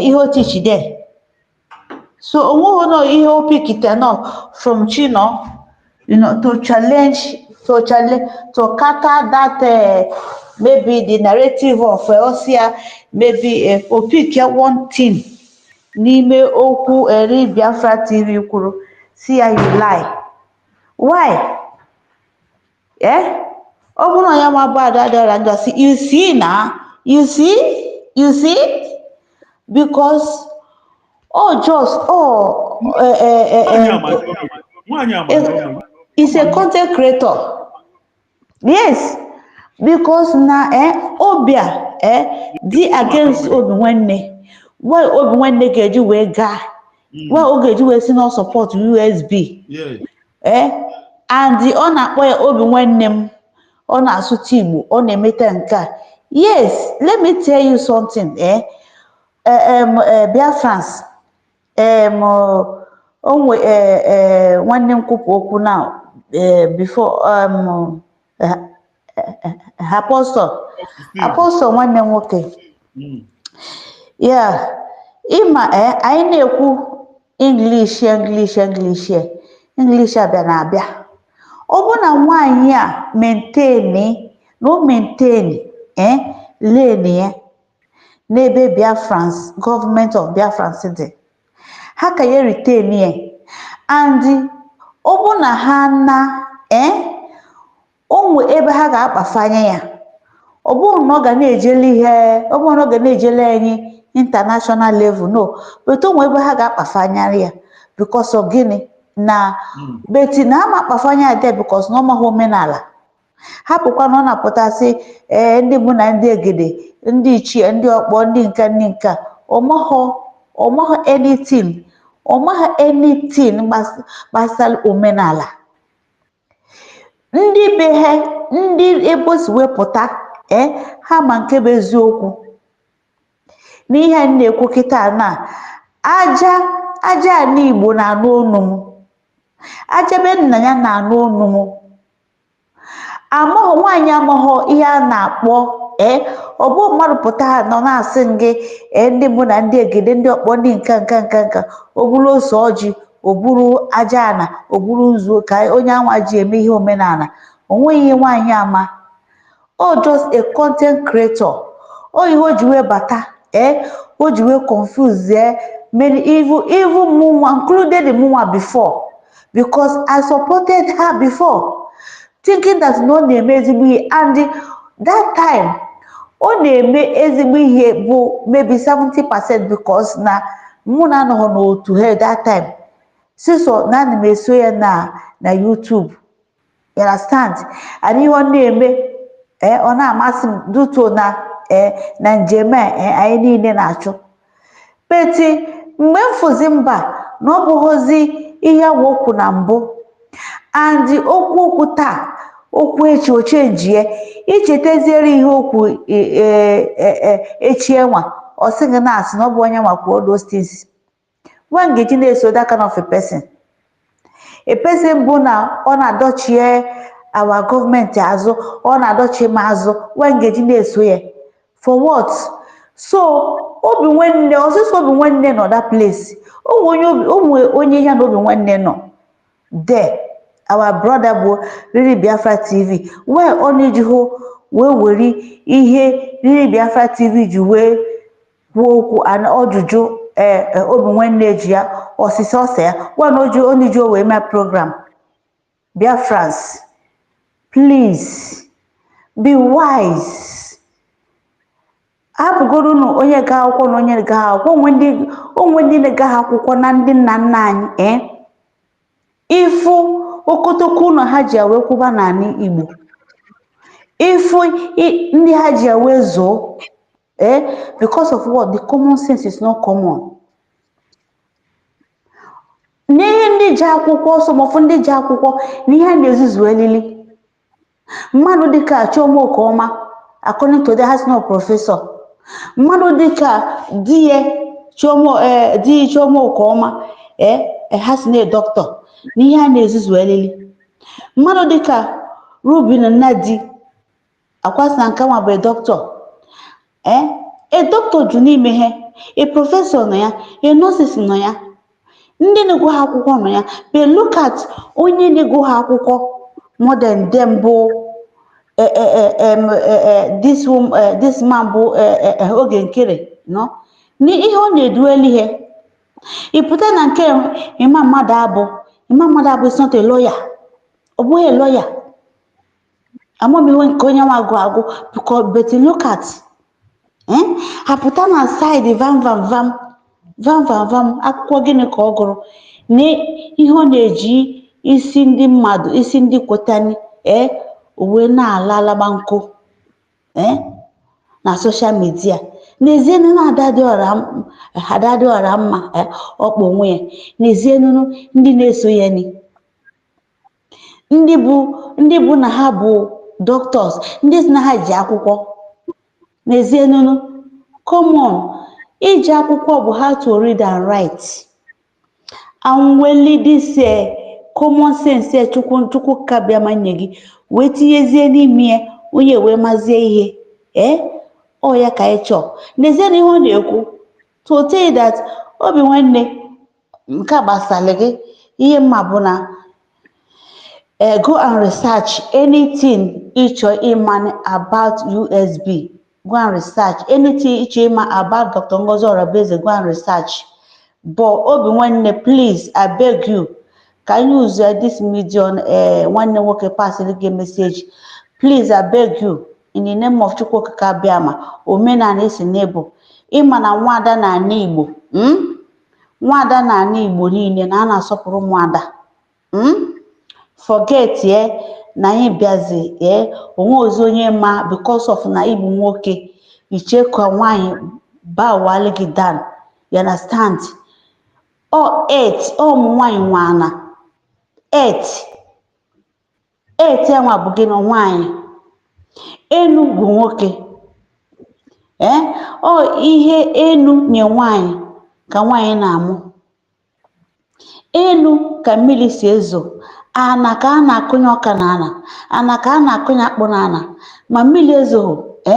Speaker 9: ihe o teach there so onwe no ihe o pikite no from Chino to challenge to counter that maybe the narrative of Osia maybe o pick one thing n'ime okwu Eri Biafra TV kwuru see how you lie why ọ bụrụ na ya ma bụ adadara ndị si you see because is a content creator yes because na obia dị against obi nwanne why obi nwanne ga-eji wee gaa why o ga-eji wee si na support USB and ọ na-akpọ ya obi nwanne m ọ na-asụta Igbo ọ na-emeta nke a yes let me tell you something Biafran'S onwe nwanne m kwupụ okwu now before apostle nwanne m nwoke yeah ịma anyị na-ekwu English abịa na-abịa ọ bụ na nwaanyị a maintain lane ya n'ebe Biafran'S government of Biafran'S dị ha ka ya retain ya and ọ bụ na ha na onwe ebe ha ga-akpafanye ya ọ bụ na ọ ga na-ejele anyị international level no but onwe ebe ha ga-akpafanyarị ya because of gịnị na beti na ama akpafanye ade because na ọmaghị omenala hapụkwa na ọ na-apụtasị ndị bụ na ndị egede ndị ichie ndị ọkpọ ndị nka ọmaghị anything gbasara omenala ndị be ha ndị ebosi wepụta ha ma nke bụ eziokwu n'ihe a na-ekwu kịta na aja n'Igbo na-anụ onu m aja be nna ya na-anụ onu m amaghị nwaanyị amaghị ihe a na-akpọ ọ bụ mmadụ pụta ha nọ na-asị gị ndị mbụ na ndị egede ndị ọkpọ ndị nka o buru ose ọjị o buru aja ana o buru nzu ka onye anwa ji eme ihe omenala o nweghị ihe nwaanyị ama just a content creator ihe o ji wee bata o ji wee confuse many even Munwa, included the Munwa before, because I supported her before, thinking that no na-eme ezigbo ihe, and that time ọ na-eme ezigbo ihe bụ maybe 70% because na mụ na anọghị n'otu ha that time, so na ana m eso ya na YouTube, you understand, and ihe ọ na-eme ọ na-amasị m duto na njem anyị niile na-achụ, beti mgbe m fụzi mba na ọ bụghịzi ihe ahụ okwu na mbụ, and okwu taa okwu echi o chenjie, ichetaziere ihe okwu echi enwa ọ sị gị na-asị na ọ bụ onye makwa all those things. Nwa ngeji na-eso that kind of a person bụ na ọ na-adọchie our gọọmenti azụ, ọ na-adọchie m azụ, nwa ngeji na-eso ya for what? So obi nwanne ọsịsọ obi nwanne nọ that place, ụmụ onye ya na obi nwanne nọ there, our brother bụ Riri Biafra TV, wee ọ na-ejighụ wee were ihe Riri Biafra TV ji wee kwuo okwu ọjụjụ obi nwanne ji ya ọsịsọ ọsọ ya, onye ji wee mee program. Biafran'S, please be wise. Hapụgoro unu onye ga akwụkwọ na onye ga akwụkwọ, onwe ndị na-agaghị akwụkwọ na ndị nna nna anyị ifu okotoko unu ha ji wee kwụba n'ala Igbo, ifu ndị ha ji wee zoo because of what? The common sense is not common. N'ihe ndị ji akwụkwọ, sọmọfụ ndị ji akwụkwọ n'ihe na-ezuzu elili mmadụ dịka Chioma Okeọma, according to the has no professor, mmadụ dịka di Chioma Okeọma has no doctor n'ihe a na-ezuzu elili, mmadụ dịka Rubin Nnadi akwasị na nke nwa bụ doctor, a doctor ju n'ime ihe, a professor nọ ya, a nurses nọ ya, ndị na-ego ha akwụkwọ nọ ya, but look at onye na-ego ha akwụkwọ more than them bụ this man bụ Oge Nkere no, n'ihe ọ na-edueli ihe ịpụta na nke Imam mmadụ abụ is not a lawyer, ọ bụghị a lawyer, amamihe nke onye nwa agụ because but look at apụta na side vam akwụkwọ gịnị ka ọ gụrụ, na ihe ọ na-eji isi ndị mmadụ, isi ndị kwetani uwe na-alalaba nkụ na social media, n'ezie na ada dị ọra mma ọkpọ onwe ya, n'ezie ndị na-eso ya ni ndị bụ na ha bụ doctors, ndị na ha ji akwụkwọ, n'ezie come on, iji akwụkwọ bụ how to read and write, and weli this common sense chukwu ka bịa ma nye gị wee tinyezie n'ime ya, onye wee mazie ihe ọ ya ka ị chọọ, n'ezie na ihe ọ na-ekwu to tell you that obi nwanne nke gbasara gị, ihe mma bụ na go and research anything ịchọ ịma about USB, go and research anything ịchọ ịma about Dr. Ngozi Orabeeze, go and research. But obi nwanne, please I beg you, can you use this medium nwanne nwoke pasịrị gị message, please I beg you in the name of Chukwu Okike Abiama, omenala esi n'ebu ịma na nwada na ana Igbo, nwada na ana Igbo niile na a na-asọpụrụ nwada, forget na anyị bịazi onwe ozi onye ma because of na Igbo nwoke iche ka nwaanyị ba wali gị down, you understand? Ụmụ nwaanyị nwana 8 enwa bụ gị na nwaanyị, enu bụ nwoke, ihe enu nye nwaanyị ka nwaanyị na-amụ, enu ka mmiri si ezo, ana ka a na-akụnye ọka na ana ka a na-akụnye akpụ na ana, ma mmiri ezoghị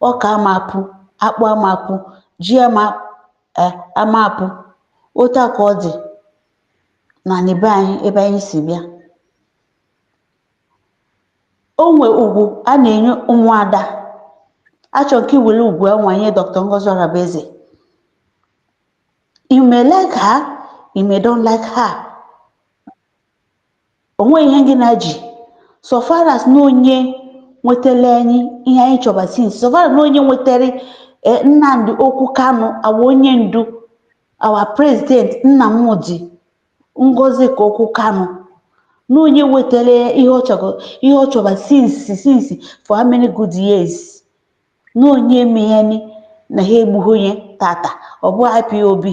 Speaker 9: ọka amapụ, akpụ amapụ, ji amapụ, otu a ka ọ dị na n'ebe anyị ebe anyị si bịa. O nwe ugwu a na-enye ụmụada achọrọ ka iwere ugwu enwanye Dr. Ngozi Orabaeze. You may like her, you may don't like her. Onwe ihe gị na ji. So far as na onye nwetara anyị ihe anyị chọba since, so far as na onye nwetara Nnamdi Okwu Kanu, our onye ndu, our president Nnamdi Ngozi Okwu Kanu, na onye nwetara ihe ọ chọba since for how many good years. Na onye megheni na ha egbughị onye tata, ọ bụ IPOB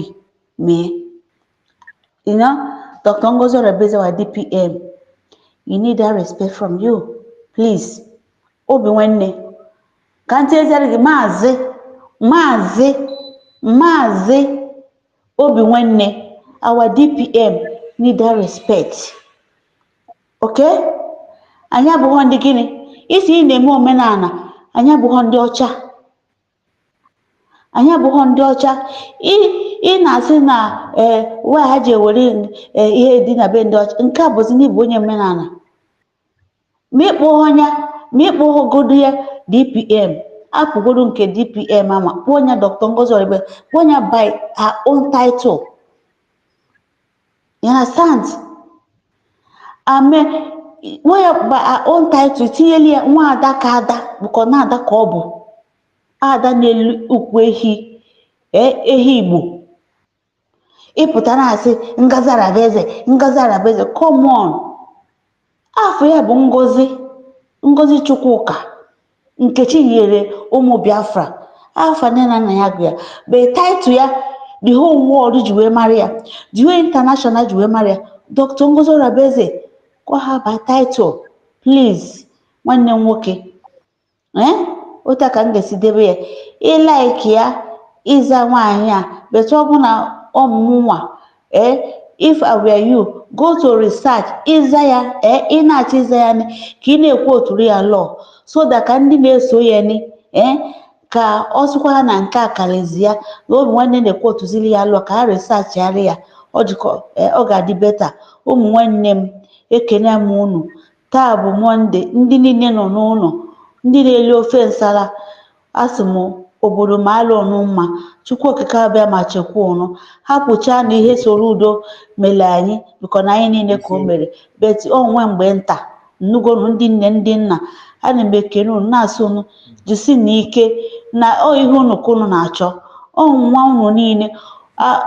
Speaker 9: mee. You know, Dr. Ngozi Orabaeze, our DPM, you need that respect from you. Please. Obi nwanne. Ka ntị eziara gị Maazị Obi nwanne, our DPM need that respect. Okay? Anyị abụghọ ndị gịnị? Isi ị na-eme omenala, anyị abụghọ ndị ọcha. Anyị abụghọ ndị ọcha. Ị na-asị na nwa ha ji ewere ihe dị na be ndị ọcha. Nke a bụzi n'ịbụ onye omenala. Ma ịkpọgodo ya DPM, apụgodo nke DPM ama, kpọọ ya Dr. Ngozi Orabaeze, kpọọ ya by her own title. You understand? Kpọọ ya by her own title, tinyeli ya nwa ada ka ada, bụkọ na ada ka ọ bụ. Ada na-elu ukwu ehi Igbo. Ịpụta na-asị Ngozi Orabaeze, come on. Afọ ya bụ Ngozi Chukwuka, Nkechi nyere ụmụ Biafra. Afọ nne na nna ya gụ ya. But title ya, the whole world ji wee mara ya, the whole international ji wee mara ya. Dr. Ngozi Orabaeze, call her by title, please. Nwanne m nwoke. Otu a ka m ga-esi debe ya. Ịlaiki ya ịza nwaanyị a, but ọ bụ na ọmụmụ nwa, if I were you, go to research ịza ya, ị na-achọ ịza ya ka ị na-ekwu oturu ya law, so that ka ndị na-eso ya ka ọ sịkwa ha na nke a karịzi ya, na Obi nwanne na-ekwu otuzili ya law, ka ha research ya, ọ ga-adị beta. Ụmụ nwanne m, ekene m unu. Taa bụ Monde, ndị niile nọ n'ụlọ, ndị na-eli ofe nsala, asị m obodo ma alụ ọnụ mma. Chukwu okike abịa ma chekwa ụnụ. Hapụchaa na ihe soro udo mere anyị, bụkọ na anyị niile ka o mere. Bet onwe mgbe nta, nnugonu ndị nne ndị nna, ana m ekene unu na-asị unu jisi n'ike na ihe unu ka unu na-achọ. Nwa unu niile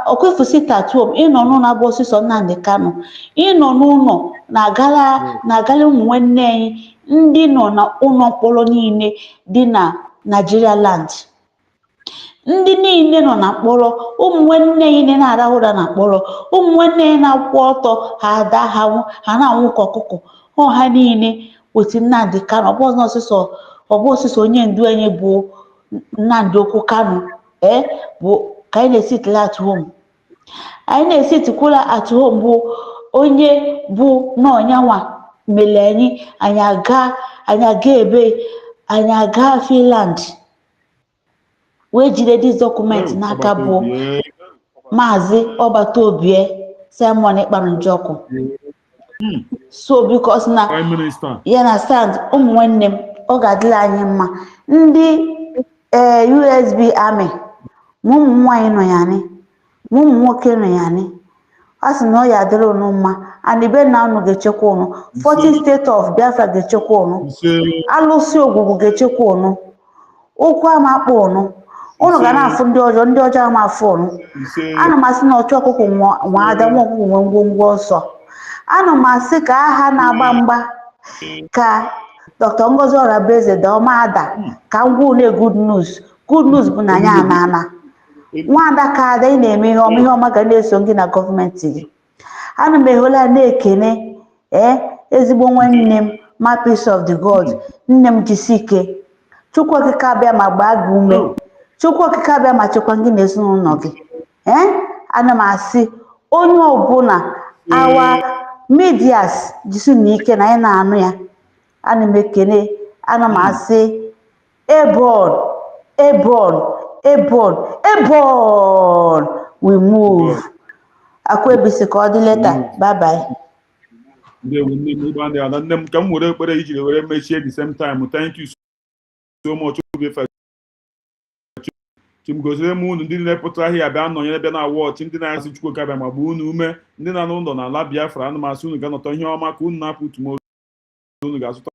Speaker 9: okwefusi tatuom, ịnọ n'ụlọ abụ ọsịsọ Nnamdi Kanu, ịnọ n'ụlọ na-agala ụmụ nwanne anyị ndị nọ na ụlọ mkpọrọ niile dị na Nigeria land. Ndị niile nọ na mkpọrọ, ụmụ nwanne anyị na-arahụ ụra na mkpọrọ, ụmụ nwanne anyị na-akwụ ọtọ, ha ada ha na-anwụ ka ọkụkọ. Ha niile wetu Nnamdi Kanu. Ọ bụ ọsịsọ onye ndu anyị bụ Nnamdi Okwu Kanu, bụ ka anyị na-esitila at home. Anyị na-esitikwala at home bụ onye bụ n'ọnyanwa mere anyị aga Finland wee jide dis document n'aka bụ Maazị Ọbatobie Simon Ekpanụjọkụ. So because na ya na stand ụmụ nwanne m, ọ ga-adịla anyị mma. Ndị USB Army, ụmụ nwaanyị nọ ya ni, ụmụ nwoke nọ ya ni. A sị na ọ ya adịrị unu mma, and ibe na unu ga-echekwa unu. 40 state of Biafra ga-echekwa unu. Alụsị ogwugwu ga-echekwa unu. Okwu ama akpọ unu. Unu ga na-afụ ndị ọjọọ ama afụ unu. Ana m asị na ọchụ ọkụkụ nwa ada, nwa ọkụkụ nwe ngwongwo ọsọ. Ana m asị ka aha na-agba mgba, ka Dr. Ngozi Orabaeze Daoma ada, ka ngwa ule good news. Good news bụ na ya ana. Nwada ka ada, ị na-eme ihe ọma ga na-eso gị na gọọmenti gị. Ana m ehola na-ekene ezigbo nwanne m, ma peace of the God, nne m jisike. Chukwu okike abịa ma gbaa gị ume. Chukwu okike abịa ma chekwa gị na ezinụlọ gị. Ana m asị onye ọbụla awa medias jisi n'ike na anyị na-anụ ya. Ana m ekene, ana m asị Ebon, we move. Akwebisi ka ọ dị leta. Bye bye.
Speaker 5: Nne m ka m were ekpere ijiri were mechie the same time. Thank you so much. chimgozire m unu ndị na-epụtara ahịa bịa nọnyere bịa na wọchị ndị na-asị Chukwu ka bịa ma gbuo unu ume ndị na n'ụlọ na ala Biafra ana masị unu ga-anọtọ ihe ọma ka unu na-apụ tumoro unu ga-azụta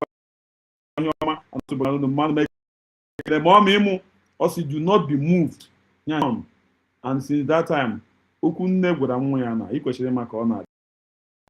Speaker 5: ihe ọma atụbara unu mmadụ mekere ma ọ ma ịmụ ọ sị do not be moved and since that time okwu nne gwara nwa ya na ị kwesịrị ịma ka ọ na